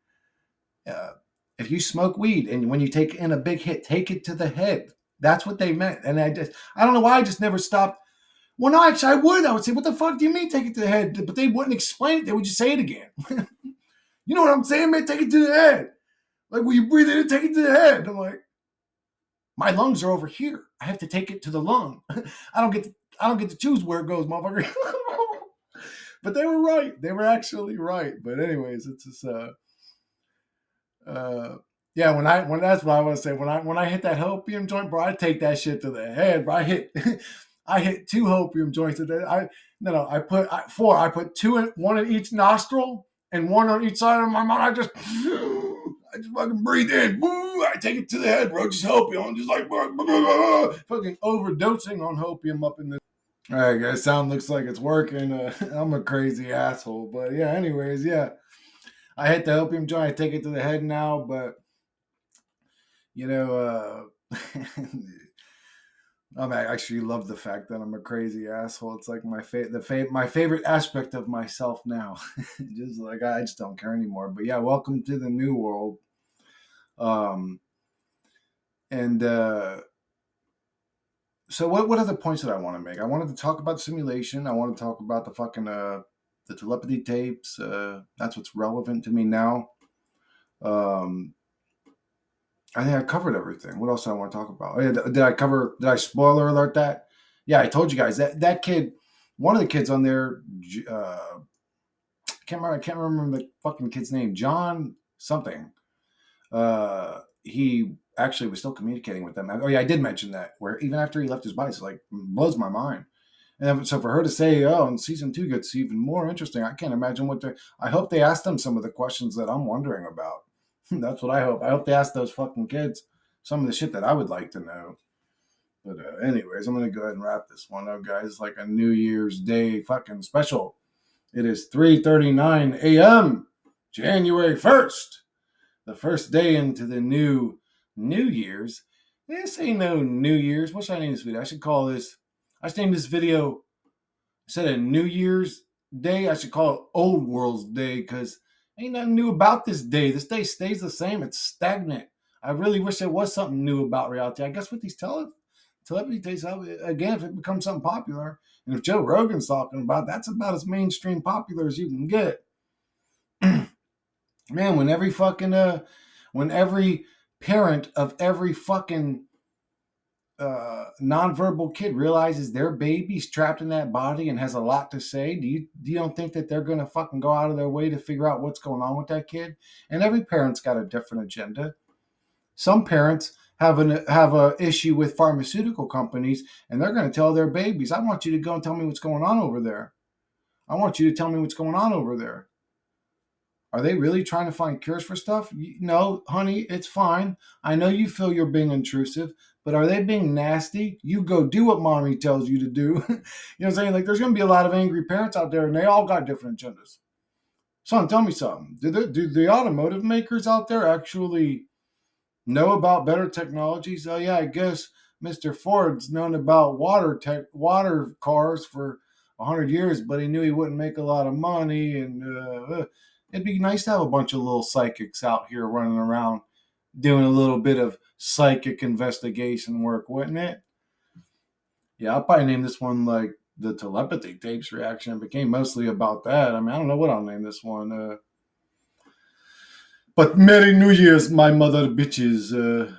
uh, if you smoke weed and when you take in a big hit, take it to the head. That's what they meant. And I don't know why I just never stopped. Well, no, actually, I would say, what the fuck do you mean take it to the head? But they wouldn't explain it. They would just say it again. You know what I'm saying, man? Take it to the head. Like, will you breathe it in? Take it to the head. I'm like, my lungs are over here. I have to take it to the lung. I don't get to choose where it goes, motherfucker. But they were right. They were actually right. But anyways, it's just yeah, when that's what I want to say. When I hit that hopium joint, bro, I take that shit to the head, bro. I hit 2 hopium joints today. I put 4. I put 2 in, 1 in each nostril and 1 on each side of my mouth. I just fucking breathe in. Woo, I take it to the head, bro. Just hopium. I'm just like fucking overdosing on hopium up in this. All right, guys. Sound looks like it's working. I'm a crazy asshole, but yeah. Anyways, yeah. I hit the opium joint. I take it to the head now, but you know, I actually love the fact that I'm a crazy asshole. It's like my favorite aspect of myself now. Just like I just don't care anymore. But yeah, welcome to the new world. And so what other points did I want to make? I wanted to talk about simulation. I want to talk about the fucking the telepathy tapes. That's what's relevant to me now. I think I covered everything. What else do I want to talk about? Oh, yeah, did I spoiler alert that? Yeah, I told you guys that kid, one of the kids on there, I can't remember the fucking kid's name, John something. He actually was still communicating with them. Oh yeah, I did mention that, where even after he left his body, it's like, blows my mind. And so for her to say, oh, and season 2 gets even more interesting, I can't imagine I hope they asked them some of the questions that I'm wondering about. That's what I hope. I hope they ask those fucking kids some of the shit that I would like to know. But anyways, I'm going to go ahead and wrap this one up, guys. It's like a New Year's Day fucking special. It is 3:39 a.m., January 1st, the first day into the New Year's. This ain't no New Year's. What should I name this video? I should name this video, instead of New Year's Day, I should call it Old World's Day, because ain't nothing new about this day. This day stays the same. It's stagnant. I really wish there was something new about reality. I guess with these telepathy tapes, again, if it becomes something popular, and if Joe Rogan's talking about, that's about as mainstream popular as you can get. Man, when every parent of every fucking nonverbal kid realizes their baby's trapped in that body and has a lot to say, do you don't think that they're gonna fucking go out of their way to figure out what's going on with that kid? And every parent's got a different agenda. Some parents have a issue with pharmaceutical companies, and they're going to tell their babies, I want you to go and tell me what's going on over there. I want you to tell me what's going on over there. Are they really trying to find cures for stuff? No, honey, it's fine. I know you feel you're being intrusive, but are they being nasty? You go do what mommy tells you to do. You know what I'm saying? Like, there's going to be a lot of angry parents out there, and they all got different agendas. Son, tell me something. Do the automotive makers out there actually know about better technologies? Oh yeah, I guess Mr. Ford's known about water cars for 100 years, but he knew he wouldn't make a lot of money, and it'd be nice to have a bunch of little psychics out here running around doing a little bit of psychic investigation work, wouldn't it? Yeah, I'll probably name this one like the telepathy tapes reaction. It became mostly about that. I mean, I don't know what I'll name this one. But Merry New Year's, my mother bitches.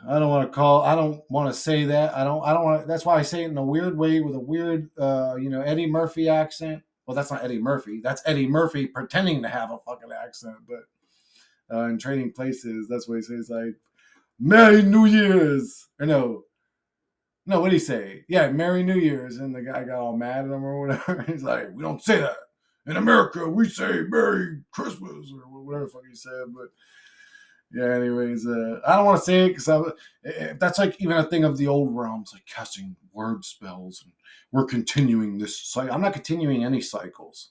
I don't want to say that. I don't want to. That's why I say it in a weird way with a weird, Eddie Murphy accent. Well, that's not Eddie Murphy. That's Eddie Murphy pretending to have a fucking accent. But in Trading Places, that's what he says, like, Merry New Year's. Or no, what did he say? Yeah, Merry New Year's. And the guy got all mad at him or whatever. He's like, we don't say that. In America, we say Merry Christmas or whatever the fuck he said. But yeah, anyways, I don't want to say it because that's like even a thing of the old realms, like casting word spells. And we're continuing this cycle. I'm not continuing any cycles.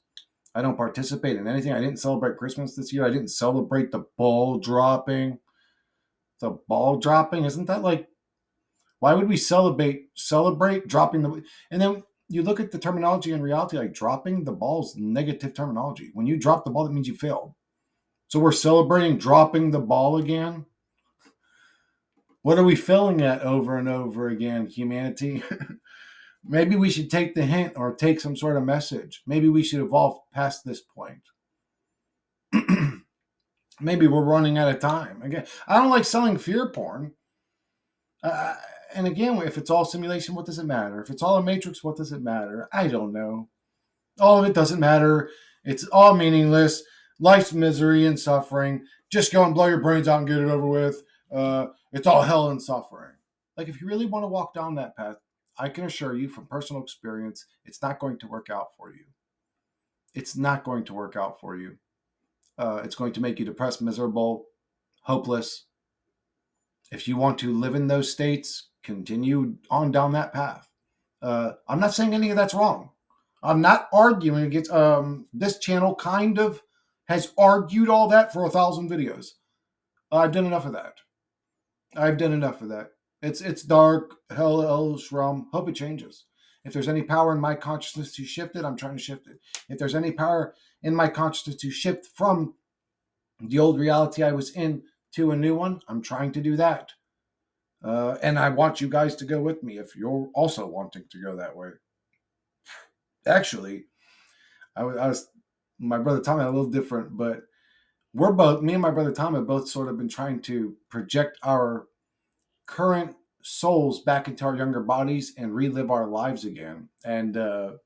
I don't participate in anything. I didn't celebrate Christmas this year. I didn't celebrate the ball dropping. The ball dropping, isn't that like? Why would we celebrate dropping the? And then you look at the terminology in reality, like dropping the ball's negative terminology. When you drop the ball, that means you failed. So we're celebrating dropping the ball again. What are we failing at over and over again, humanity? Maybe we should take the hint or take some sort of message. Maybe we should evolve past this point. Maybe we're running out of time. Again, I don't like selling fear porn. Uh, and again, if it's all simulation, what does it matter? If it's all a matrix, what does it matter? I don't know. All of it doesn't matter. It's all meaningless. Life's misery and suffering. Just go and blow your brains out and get it over with. It's all hell and suffering. Like, if you really want to walk down that path, I can assure you from personal experience, it's not going to work out for you. It's not going to work out for you. It's going to make you depressed, miserable, hopeless. If you want to live in those states, continue on down that path. I'm not saying any of that's wrong. I'm not arguing against this channel kind of has argued all that for 1,000 videos. I've done enough of that. It's dark, hellish realm. Hope it changes. If there's any power in my consciousness to shift it, I'm trying to shift it. If there's any power in my consciousness to shift from the old reality I was in to a new one, I'm trying to do that. And I want you guys to go with me if you're also wanting to go that way. Actually, I was my brother Tom had a little different, but me and my brother Tom have both sort of been trying to project our current souls back into our younger bodies and relive our lives again. And I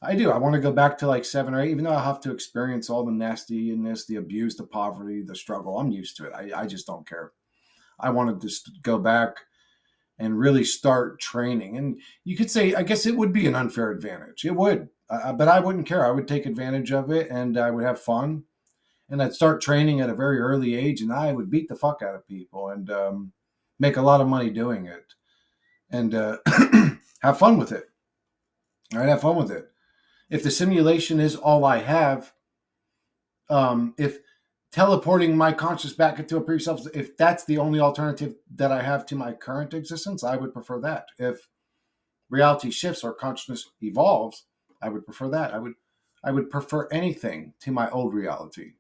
want to go back to like 7 or 8, even though I have to experience all the nastiness, the abuse, the poverty, the struggle. I'm used to it. I just don't care. I want to just go back and really start training. And you could say, I guess it would be an unfair advantage. It would, but I wouldn't care. I would take advantage of it and I would have fun. And I'd start training at a very early age and I would beat the fuck out of people and make a lot of money doing it and have fun with it. I'd have fun with it. If the simulation is all I have, if teleporting my conscious back into a previous self, if that's the only alternative that I have to my current existence, I would prefer that. If reality shifts or consciousness evolves, I would prefer that. I would prefer anything to my old reality.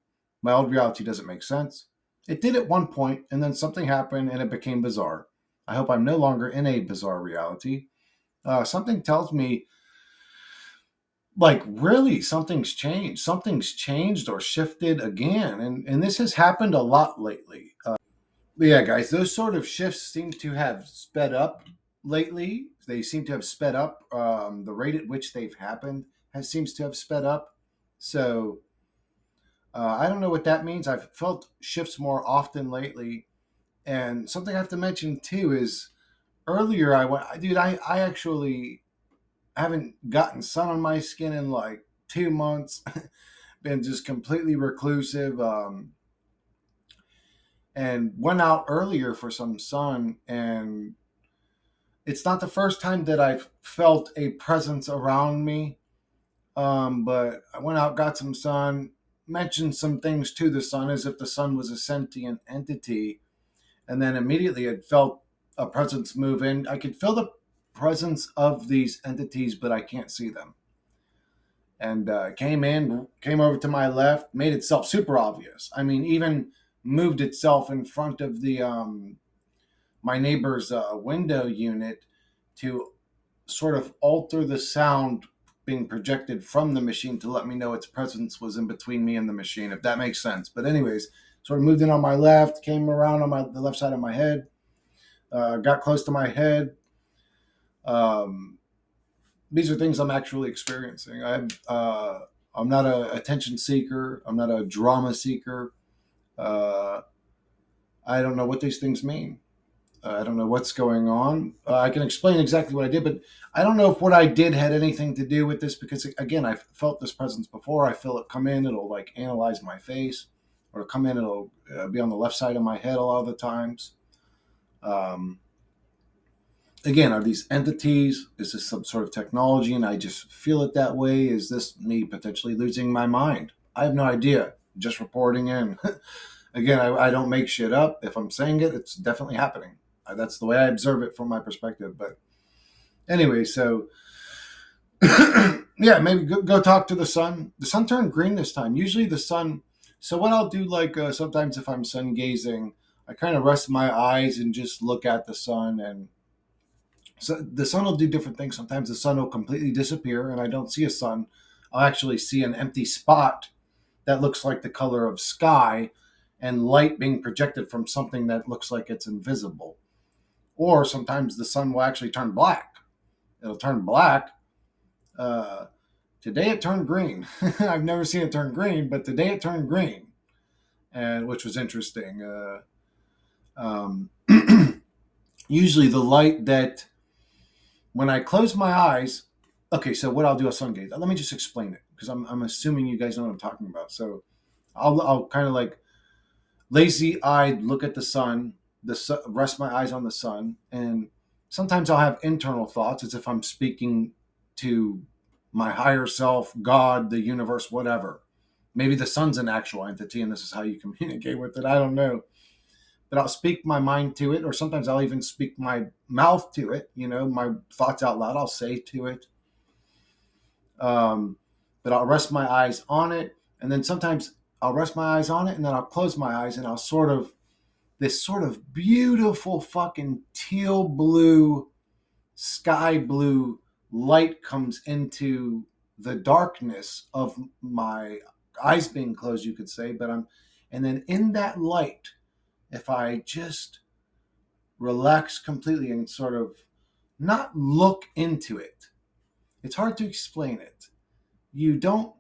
My old reality doesn't make sense. It did at one point, and then something happened and it became bizarre. I hope I'm no longer in a bizarre reality. Something tells me, like, really, something's changed or shifted again. And this has happened a lot lately. But yeah, guys, those sort of shifts seem to have sped up lately. They seem to have sped up. The rate at which they've happened seems to have sped up. So I don't know what that means. I've felt shifts more often lately. And something I have to mention too is earlier I actually haven't gotten sun on my skin in like 2 months. Been just completely reclusive. And went out earlier for some sun, and it's not the first time that I've felt a presence around me. But I went out, got some sun, mentioned some things to the sun as if the sun was a sentient entity, and then immediately I felt a presence move in. I could feel the presence of these entities, but I can't see them. And came over to my left, made itself super obvious. I mean, even moved itself in front of the my neighbor's window unit to sort of alter the sound being projected from the machine to let me know its presence was in between me and the machine, if that makes sense. But anyways, sort of moved in on my left, came around on the left side of my head, got close to my head. These are things I'm actually experiencing. I'm not an attention seeker. I'm not a drama seeker. I don't know what these things mean. I don't know what's going on. I can explain exactly what I did, but I don't know if what I did had anything to do with this because, again, I've felt this presence before. I feel it come in. It'll like analyze my face, or it'll come in. It'll be on the left side of my head a lot of the times. Again, are these entities? Is this some sort of technology and I just feel it that way? Is this me potentially losing my mind? I have no idea. Just reporting in. Again, I don't make shit up. If I'm saying it, it's definitely happening. That's the way I observe it from my perspective. But anyway, so yeah, maybe go talk to the sun. The sun turned green this time. Usually the sun So what I'll do, like sometimes if I'm sun gazing, I kind of rest my eyes and just look at the sun, and so the sun will do different things. Sometimes the sun will completely disappear, and I don't see a sun. I'll actually see an empty spot that looks like the color of sky, and light being projected from something that looks like it's invisible. Or sometimes the sun will actually turn black. It'll turn black. Uh, Today it turned green. I've never seen it turn green, but today it turned green, and which was interesting. Um, Usually the light that when I close my eyes, okay, so what I'll do a sun gaze. Let me just explain it because I'm assuming you guys know what I'm talking about. So I'll kind of like lazy eyed look at the sun, rest my eyes on the sun, and sometimes I'll have internal thoughts as if I'm speaking to my higher self, God, the universe, whatever. Maybe the sun's an actual entity and this is how you communicate with it. I don't know. But I'll speak my mind to it, or sometimes I'll even speak my mouth to it, my thoughts out loud, I'll say to it. Um, but I'll rest my eyes on it. And then sometimes I'll rest my eyes on it and then I'll close my eyes and I'll this sort of beautiful fucking teal blue, sky blue light comes into the darkness of my eyes being closed, you could say. And then in that light, if I just relax completely and sort of not look into it, it's hard to explain it. You don't,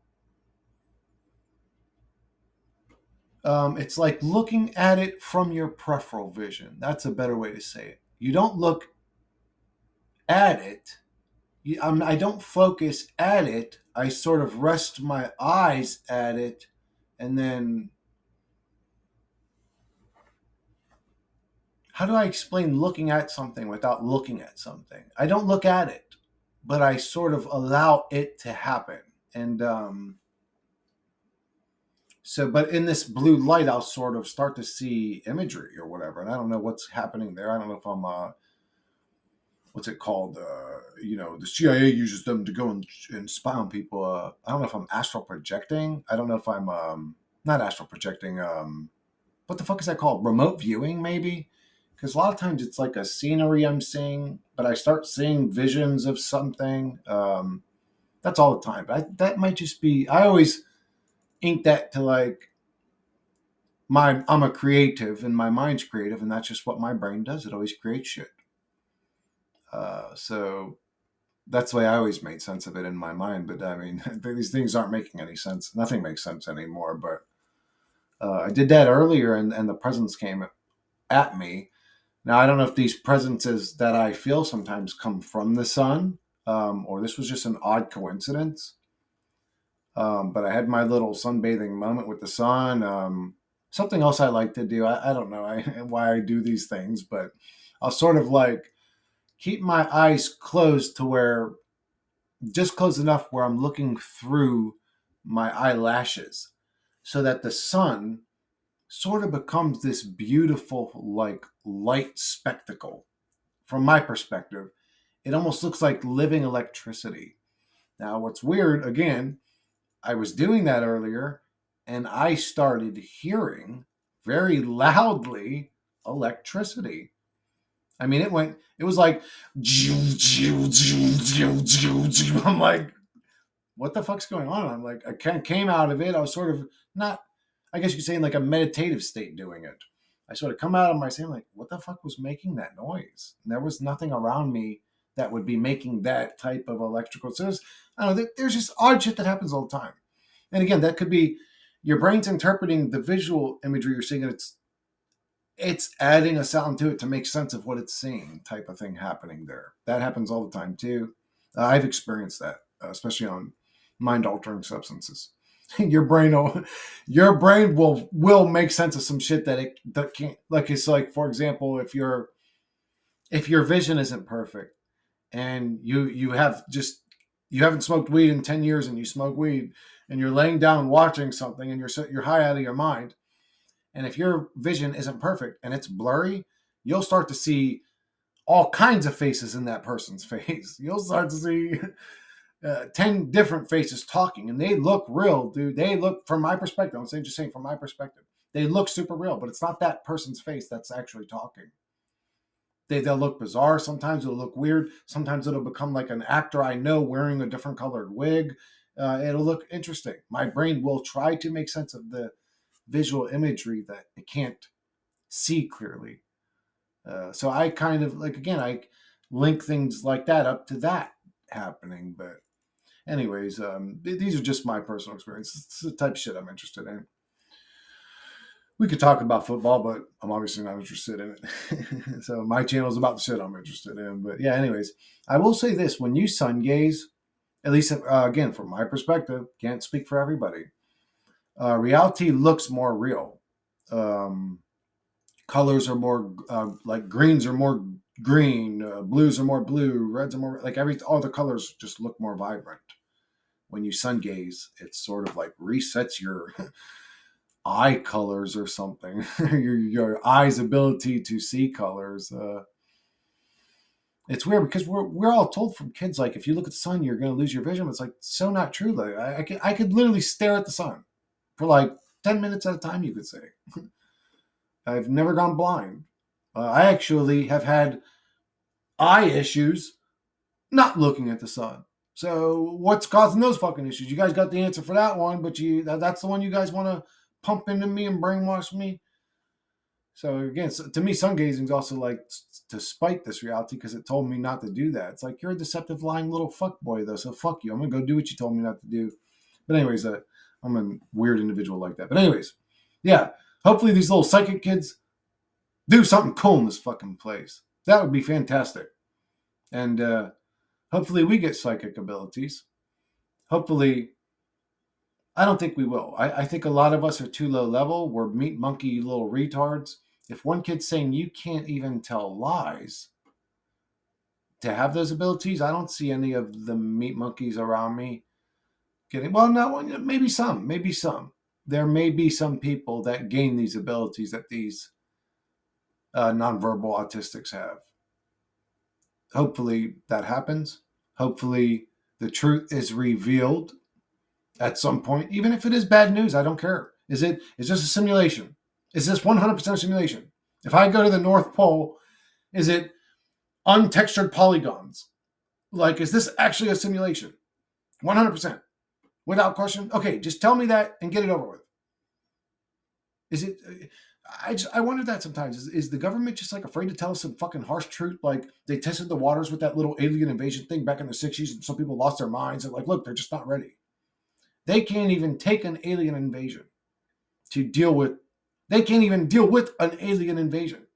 it's like looking at it from your peripheral vision. That's a better way to say it. You don't look at it. I don't focus at it. I sort of rest my eyes at it, and then how do I explain looking at something without looking at something? I don't look at it, but I sort of allow it to happen. And but in this blue light, I'll sort of start to see imagery or whatever, and I don't know what's happening there. I don't know if I'm what's it called? The CIA uses them to go and spy on people. I don't know if I'm astral projecting. I don't know if I'm not astral projecting. What the fuck is that called? Remote viewing, maybe? Because a lot of times it's like a scenery I'm seeing, but I start seeing visions of something. That's all the time. But that might just be. I always ink that to like I'm a creative and my mind's creative, and that's just what my brain does. It always creates shit. So that's the way I always made sense of it in my mind. But I mean, these things aren't making any sense. Nothing makes sense anymore. But I did that earlier, and the presence came at me. Now I don't know if these presences that I feel sometimes come from the sun, or this was just an odd coincidence. But I had my little sunbathing moment with the sun. Something else I like to do. I don't know why I do these things, but I'll sort of like keep my eyes closed to where just close enough where I'm looking through my eyelashes so that the sun sort of becomes this beautiful, like light spectacle. From my perspective, it almost looks like living electricity. Now, what's weird, again, I was doing that earlier and I started hearing very loudly electricity. I mean, it was like, I'm like, what the fuck's going on? I'm like, I kind of came out of it. I was sort of not, I guess you could say in like a meditative state doing it. I sort of come out of my saying like, what the fuck was making that noise? And there was nothing around me that would be making that type of electrical. So I don't know, there's just odd shit that happens all the time. And again, that could be your brain's interpreting the visual imagery you're seeing, and it's adding a sound to it to make sense of what it's seeing, type of thing happening there. That happens all the time too. I've experienced that, especially on mind altering substances. your brain will your brain will make sense of some shit that can't, like, it's like, for example, if your vision isn't perfect and you haven't smoked weed in 10 years and you smoke weed and you're laying down watching something and you're high out of your mind, and if your vision isn't perfect and it's blurry, you'll start to see all kinds of faces in that person's face. You'll start to see 10 different faces talking, and they look real, dude. They look, from my perspective, I'm saying, just saying from my perspective, they look super real, but it's not that person's face that's actually talking. They'll look bizarre. Sometimes it'll look weird. Sometimes it'll become like an actor I know wearing a different colored wig. It'll look interesting. My brain will try to make sense of the visual imagery that it can't see clearly. So I kind of, like, again, I link things like that up to that happening. But anyways, these are just my personal experiences. It's the type of shit I'm interested in. We could talk about football, but I'm obviously not interested in it. So my channel is about the shit I'm interested in. But yeah, anyways, I will say this. When you sun gaze, at least, again, from my perspective, can't speak for everybody, reality looks more real. Colors are more, like greens are more green, blues are more blue, reds are more, like all the colors just look more vibrant. When you sun gaze, it sort of like resets your eye colors or something, your eye's ability to see colors. It's weird because we're all told from kids, like, if you look at the sun, you're going to lose your vision. It's like, so not true. Like I could literally stare at the sun for like 10 minutes at a time, you could say. I've never gone blind. I actually have had eye issues not looking at the sun. So what's causing those fucking issues? You guys got the answer for that one, but that's the one you guys want to pump into me and brainwash me. So again, to me, sun gazing is also like to spite this reality, because it told me not to do that. It's like, you're a deceptive, lying little fuck boy, though. So fuck you. I'm gonna go do what you told me not to do. But anyways, I'm a weird individual like that. But anyways, yeah. Hopefully these little psychic kids do something cool in this fucking place. That would be fantastic. And hopefully we get psychic abilities. Hopefully, I don't think we will. I think a lot of us are too low level. We're meat monkey little retards. If one kid's saying you can't even tell lies to have those abilities, I don't see any of the meat monkeys around me getting, well, no, maybe some. There may be some people that gain these abilities that these nonverbal autistics have. Hopefully that happens. Hopefully the truth is revealed at some point, even if it is bad news. I don't care. Is this a simulation? Is this 100% a simulation? If I go to the North Pole, is it untextured polygons? Like, is this actually a simulation? 100%. Without question? Okay, just tell me that and get it over with. Is it... I wonder that sometimes. Is the government just like afraid to tell us some fucking harsh truth? Like, they tested the waters with that little alien invasion thing back in the 60s, and some people lost their minds. And like, look, they're just not ready. They can't even take an alien invasion to deal with. They can't even deal with an alien invasion.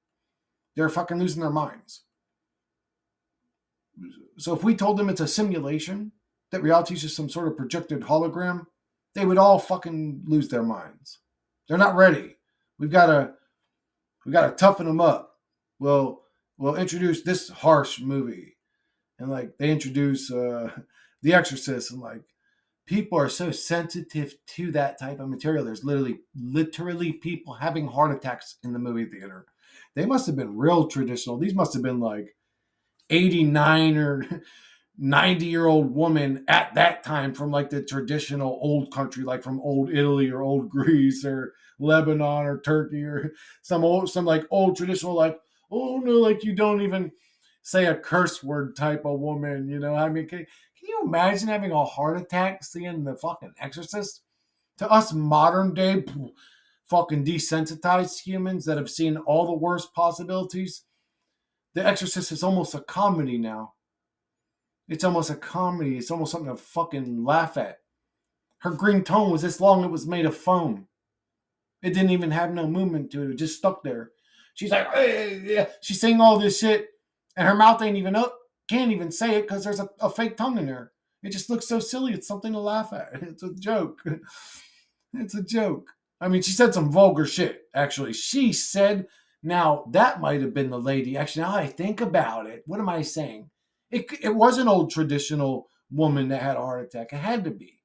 They're fucking losing their minds. So if we told them it's a simulation, that reality is just some sort of projected hologram, they would all fucking lose their minds. They're not ready. We've got to toughen them up. We'll introduce this harsh movie, and like they introduce The Exorcist, and like people are so sensitive to that type of material. There's literally people having heart attacks in the movie theater. They must have been real traditional. These must have been like 89 or 90-year-old woman at that time from like the traditional old country, like from old Italy or old Greece or Lebanon or Turkey or some like old traditional, like, oh no, like you don't even say a curse word type of woman, you know? I mean, can you imagine having a heart attack seeing The fucking Exorcist? To us modern day fucking desensitized humans that have seen all the worst possibilities, The Exorcist is almost a comedy now. It's almost a comedy. It's almost something to fucking laugh at. Her green tone was this long, it was made of foam. It didn't even have no movement to it. It just stuck there. She's like, hey, yeah. She's saying all this shit, and her mouth ain't even up. Can't even say it because there's a fake tongue in there. It just looks so silly. It's something to laugh at. It's a joke. It's a joke. I mean, she said some vulgar shit, actually. She said, now, that might have been the lady. Actually, now I think about it, what am I saying? It was an old traditional woman that had a heart attack. It had to be.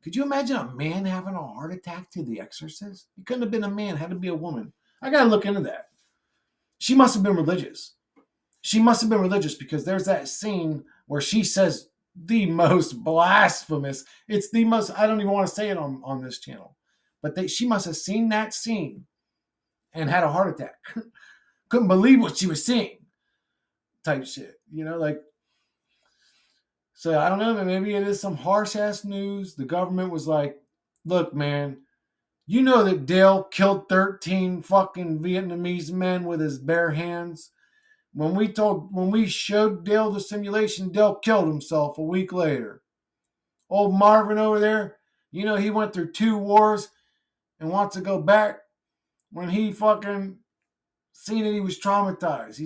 Could you imagine a man having a heart attack to The Exorcist? It couldn't have been a man. It had to be a woman. I got to look into that. She must have been religious. She must have been religious, because there's that scene where she says the most blasphemous. It's the most, I don't even want to say it on this channel. But she must have seen that scene and had a heart attack. Couldn't believe what she was seeing. Type shit. Like, so I don't know, maybe it is some harsh ass news. The government was like, look, man, you know that Dale killed 13 fucking Vietnamese men with his bare hands. When we showed Dale the simulation, Dale killed himself a week later. Old Marvin over there, he went through 2 wars and wants to go back when he fucking seen it, he was traumatized.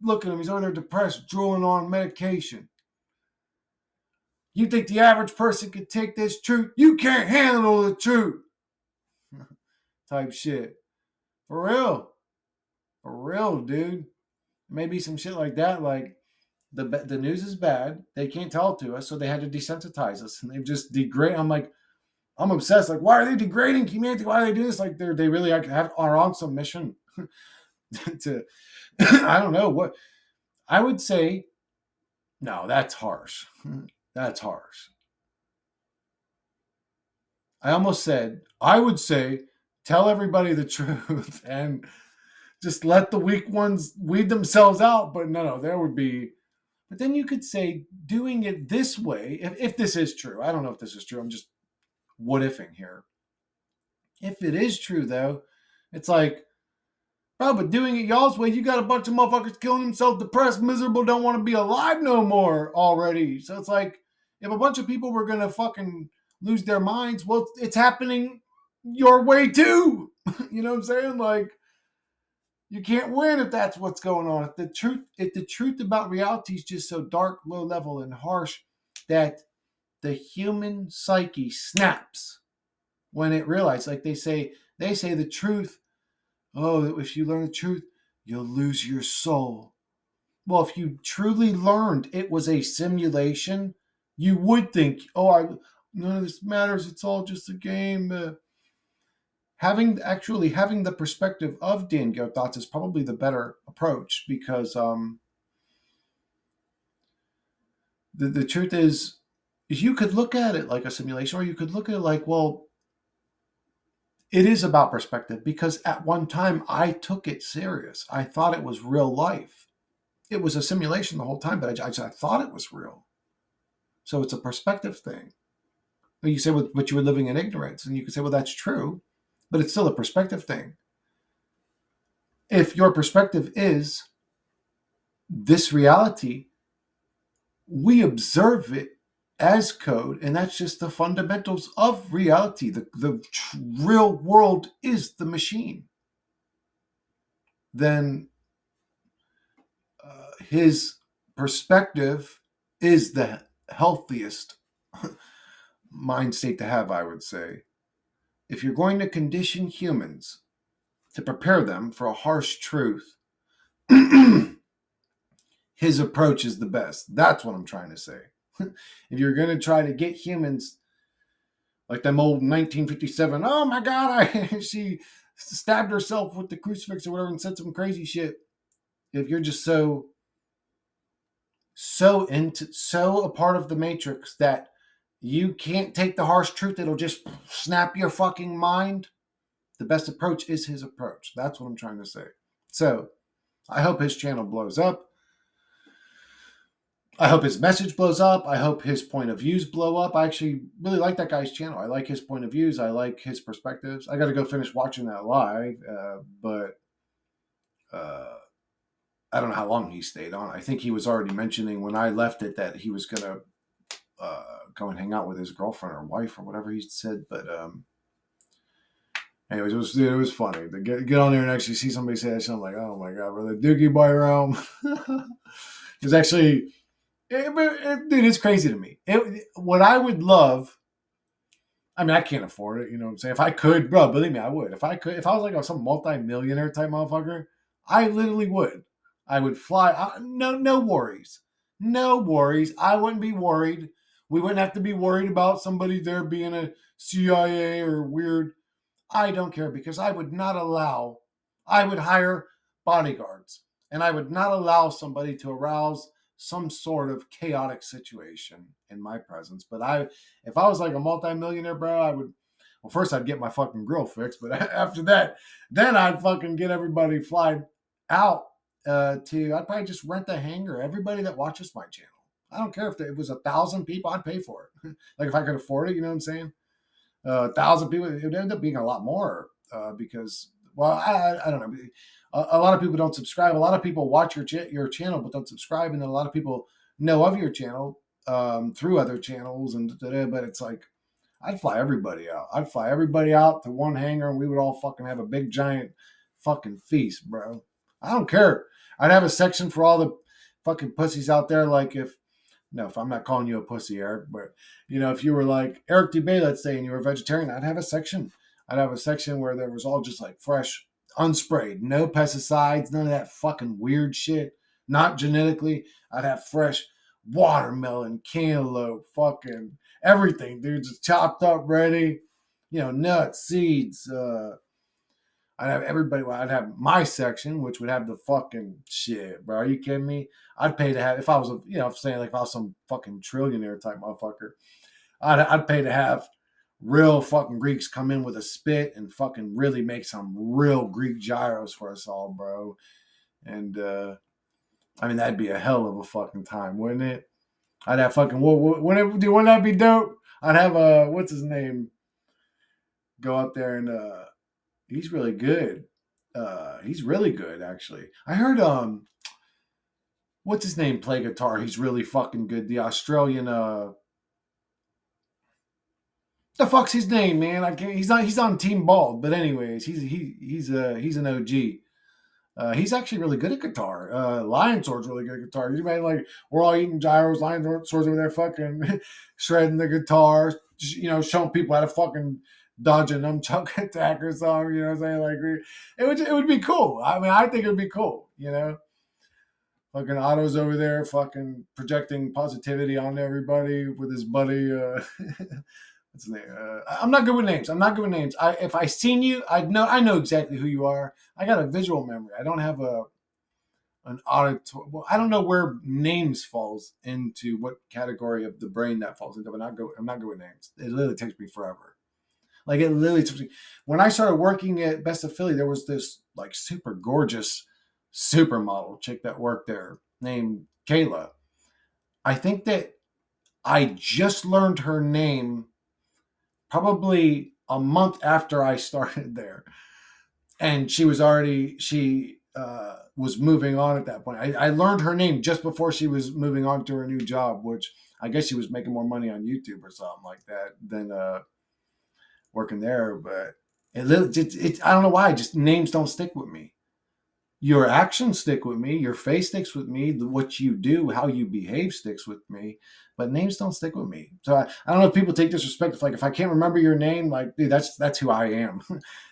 Look at him, he's over there depressed, drooling on medication. You think the average person could take this truth? You can't handle the truth. Type shit. For real. For real, dude. Maybe some shit like that, like the news is bad. They can't tell it to us, so they had to desensitize us. And they've just degraded. I'm obsessed. Like, why are they degrading humanity? Why do they do this? Like, they really are on some mission to, I don't know what. I would say, no, that's harsh. That's harsh. I would say, tell everybody the truth and just let the weak ones weed themselves out. But no, there would be. But then you could say doing it this way, if this is true. I don't know if this is true. I'm just what ifing here. If it is true, though, it's like, bro, but doing it y'all's way, you got a bunch of motherfuckers killing themselves, depressed, miserable, don't want to be alive no more already. So it's like, if a bunch of people were going to fucking lose their minds, well, it's happening your way too. You know what I'm saying? Like, you can't win if that's what's going on. If the truth about reality is just so dark, low level, and harsh that the human psyche snaps when it realizes, like they say the truth. Oh, if you learn the truth, you'll lose your soul. Well, if you truly learned it was a simulation, you would think, none of this matters. It's all just a game. Having the perspective of Dan Thoughts is probably the better approach because the truth is you could look at it like a simulation, or you could look at it like, well, it is about perspective because at one time I took it serious. I thought it was real life. It was a simulation the whole time, but I thought it was real. So it's a perspective thing. You say, but you were living in ignorance, and you could say, well, that's true, but it's still a perspective thing. If your perspective is this reality, we observe it as code, and that's just the fundamentals of reality. The real world is the machine. Then his perspective is the healthiest mind state to have, I would say. If you're going to condition humans to prepare them for a harsh truth, his approach is the best. That's what I'm trying to say. If you're going to try to get humans like them old 1957, oh my God, she stabbed herself with the crucifix or whatever and said some crazy shit. If you're just so a part of the matrix that you can't take the harsh truth, it'll just snap your fucking mind. The best approach is his approach. That's what I'm trying to say. So I hope his channel blows up. I hope his message blows up. I hope his point of views blow up. I actually really like that guy's channel. I like his point of views. I like his perspectives. I got to go finish watching that live, but I don't know how long he stayed on. I think he was already mentioning when I left it that he was going to go and hang out with his girlfriend or wife or whatever he said. But anyways, it was funny to get on there and actually see somebody say that shit. I'm like, oh my God, bro, the Dookie Boy realm. It's actually, dude, it's crazy to me. What I would love, I mean, I can't afford it. You know what I'm saying? If I could, bro, believe me, I would. If I was like some multi-millionaire type motherfucker, I literally would. I would fly. No worries. No worries. I wouldn't be worried. We wouldn't have to be worried about somebody there being a CIA or weird. I don't care because I would hire bodyguards and I would not allow somebody to arouse some sort of chaotic situation in my presence. But if I was like a multimillionaire, bro, I would. Well, first I'd get my fucking grill fixed, but after that, then I'd fucking get everybody fly out I'd probably just rent a hangar. Everybody that watches my channel, I don't care if it was 1,000 people, I'd pay for it. Like if I could afford it, you know what I'm saying? 1,000 people, it would end up being a lot more because, well, I don't know. A lot of people don't subscribe. A lot of people watch your channel but don't subscribe, and then a lot of people know of your channel through other channels, but it's like I'd fly everybody out. I'd fly everybody out to one hangar, and we would all fucking have a big giant fucking feast, bro. I don't care. I'd have a section for all the fucking pussies out there. Like if I'm not calling you a pussy, Eric, but if you were like Eric DeBay, let's say, and you were a vegetarian, I'd have a section. I'd have a section where there was all just like fresh, unsprayed, no pesticides, none of that fucking weird shit, not genetically. I'd have fresh watermelon, cantaloupe, fucking everything, dude, just chopped up, ready. Nuts, seeds. I'd have everybody. Well, I'd have my section, which would have the fucking shit, bro. Are you kidding me? I'd pay to have if I was saying like if I was some fucking trillionaire type motherfucker. I'd pay to have real fucking Greeks come in with a spit and fucking really make some real Greek gyros for us all, bro. And that'd be a hell of a fucking time, wouldn't it? I'd have fucking wouldn't that be dope? I'd have what's his name go up there and he's really good. He's really good, actually. I heard what's his name play guitar. He's really fucking good. The Australian the fuck's his name, man? I can't. He's on Team Bald, but anyways, he's an OG. He's actually really good at guitar. Lion Sword's really good at guitar. You might like we're all eating gyros. Lion Sword's over there fucking shredding the guitar. Showing people how to fucking dodge a nunchuck attack or something. You know what I'm saying? Like it would be cool. I think it would be cool. Fucking Otto's over there, fucking projecting positivity on everybody with his buddy. What's his name? I'm not good with names. If I seen you, I know exactly who you are. I got a visual memory. I don't have an auditory. Well, I don't know where names falls into what category of the brain that falls into. But I'm not good with names. It literally takes me forever. Like it literally took me. When I started working at Best of Philly, there was this like super gorgeous supermodel chick that worked there named Kayla. I think that I just learned her name probably a month after I started there. And she was moving on at that point. I learned her name just before she was moving on to her new job, which I guess she was making more money on YouTube or something like that than working there. But I don't know why, just names don't stick with me. Your actions stick with me. Your face sticks with me. What you do, how you behave sticks with me. But names don't stick with me. So I don't know if people take disrespect. If I can't remember your name, like, dude, that's who I am.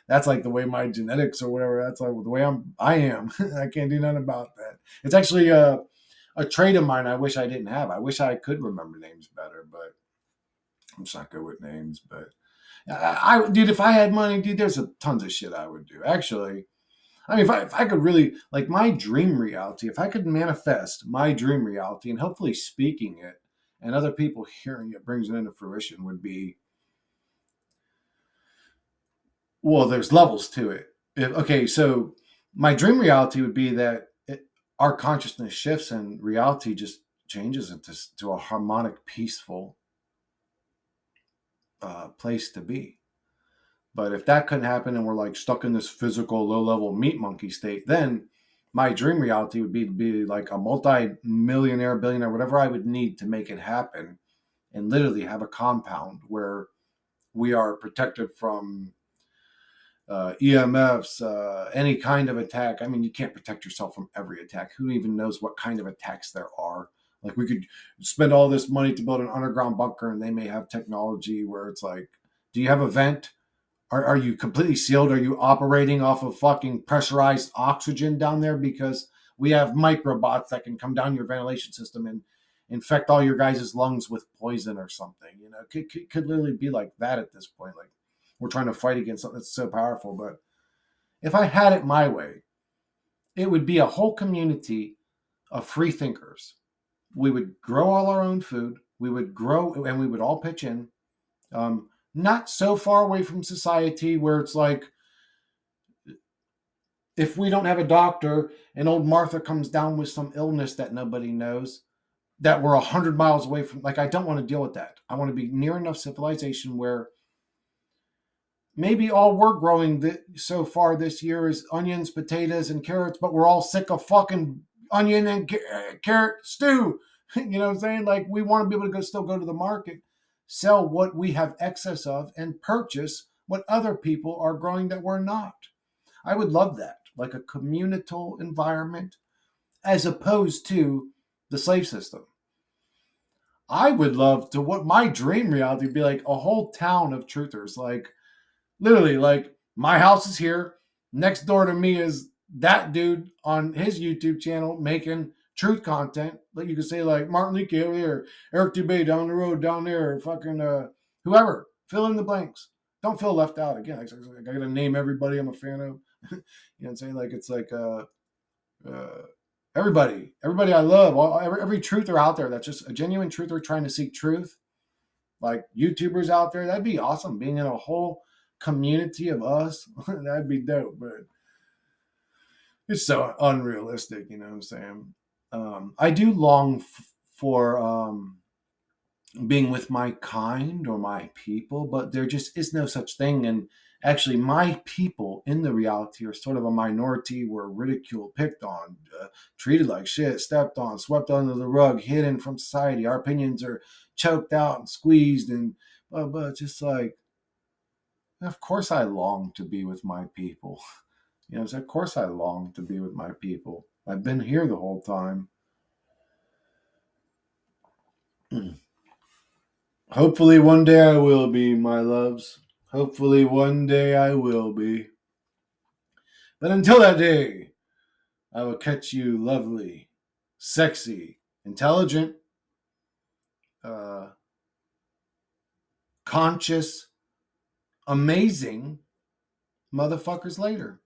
That's like the way my genetics or whatever. That's like the way I am. I can't do nothing about that. It's actually a trait of mine I wish I didn't have. I wish I could remember names better, but I'm just not good with names. But dude, if I had money, dude, there's tons of shit I would do. Actually, if I could really, like my dream reality, if I could manifest my dream reality and hopefully speaking it and other people hearing it brings it into fruition would be, well, there's levels to it. So my dream reality would be that our consciousness shifts and reality just changes into a harmonic, peaceful place to be. But if that couldn't happen and we're like stuck in this physical low-level meat monkey state, then my dream reality would be to be like a multi-millionaire, billionaire, whatever I would need to make it happen, and literally have a compound where we are protected from EMFs, any kind of attack. You can't protect yourself from every attack. Who even knows what kind of attacks there are? Like we could spend all this money to build an underground bunker and they may have technology where it's like, do you have a vent? Are you completely sealed? Are you operating off of fucking pressurized oxygen down there? Because we have microbots that can come down your ventilation system and infect all your guys' lungs with poison or something. It could literally be like that at this point. Like we're trying to fight against something that's so powerful. But if I had it my way, it would be a whole community of free thinkers we would grow all our own food. We would grow, and we would all pitch in. Not so far away from society where it's like, if we don't have a doctor and old Martha comes down with some illness that nobody knows, that we're 100 miles away from, like, I don't want to deal with that. I want to be near enough civilization where maybe all we're growing so far this year is onions, potatoes, and carrots, but we're all sick of fucking onion and carrot stew. You know what I'm saying? Like, we want to be able to still go to the market, sell what we have excess of, and purchase what other people are growing that we're not. I would love that, like a communal environment, as opposed to the slave system. I would love to, what my dream reality would be, like a whole town of truthers, like literally, like, my house is here. Next door to me is that dude on his YouTube channel making truth content. Like, you could say, like, Martin Leakey over here, Eric Dubé down the road, down there, fucking whoever. Fill in the blanks. Don't feel left out. Again, I got to name everybody I'm a fan of. You know what I'm saying? Like, it's like everybody I love, every truther out there that's just a genuine truther trying to seek truth. Like, YouTubers out there, that'd be awesome. Being in a whole community of us, that'd be dope. But it's so unrealistic, you know what I'm saying? I do long for being with my kind or my people, but there just is no such thing. And actually, my people in the reality are sort of a minority. We're ridiculed, picked on, treated like shit, stepped on, swept under the rug, hidden from society. Our opinions are choked out and squeezed, and but just like, of course I long to be with my people. You know, so of course I long to be with my people. I've been here the whole time. Hopefully one day I will be, my loves. Hopefully one day I will be. But until that day, I will catch you lovely, sexy, intelligent, uh, conscious, amazing motherfuckers later.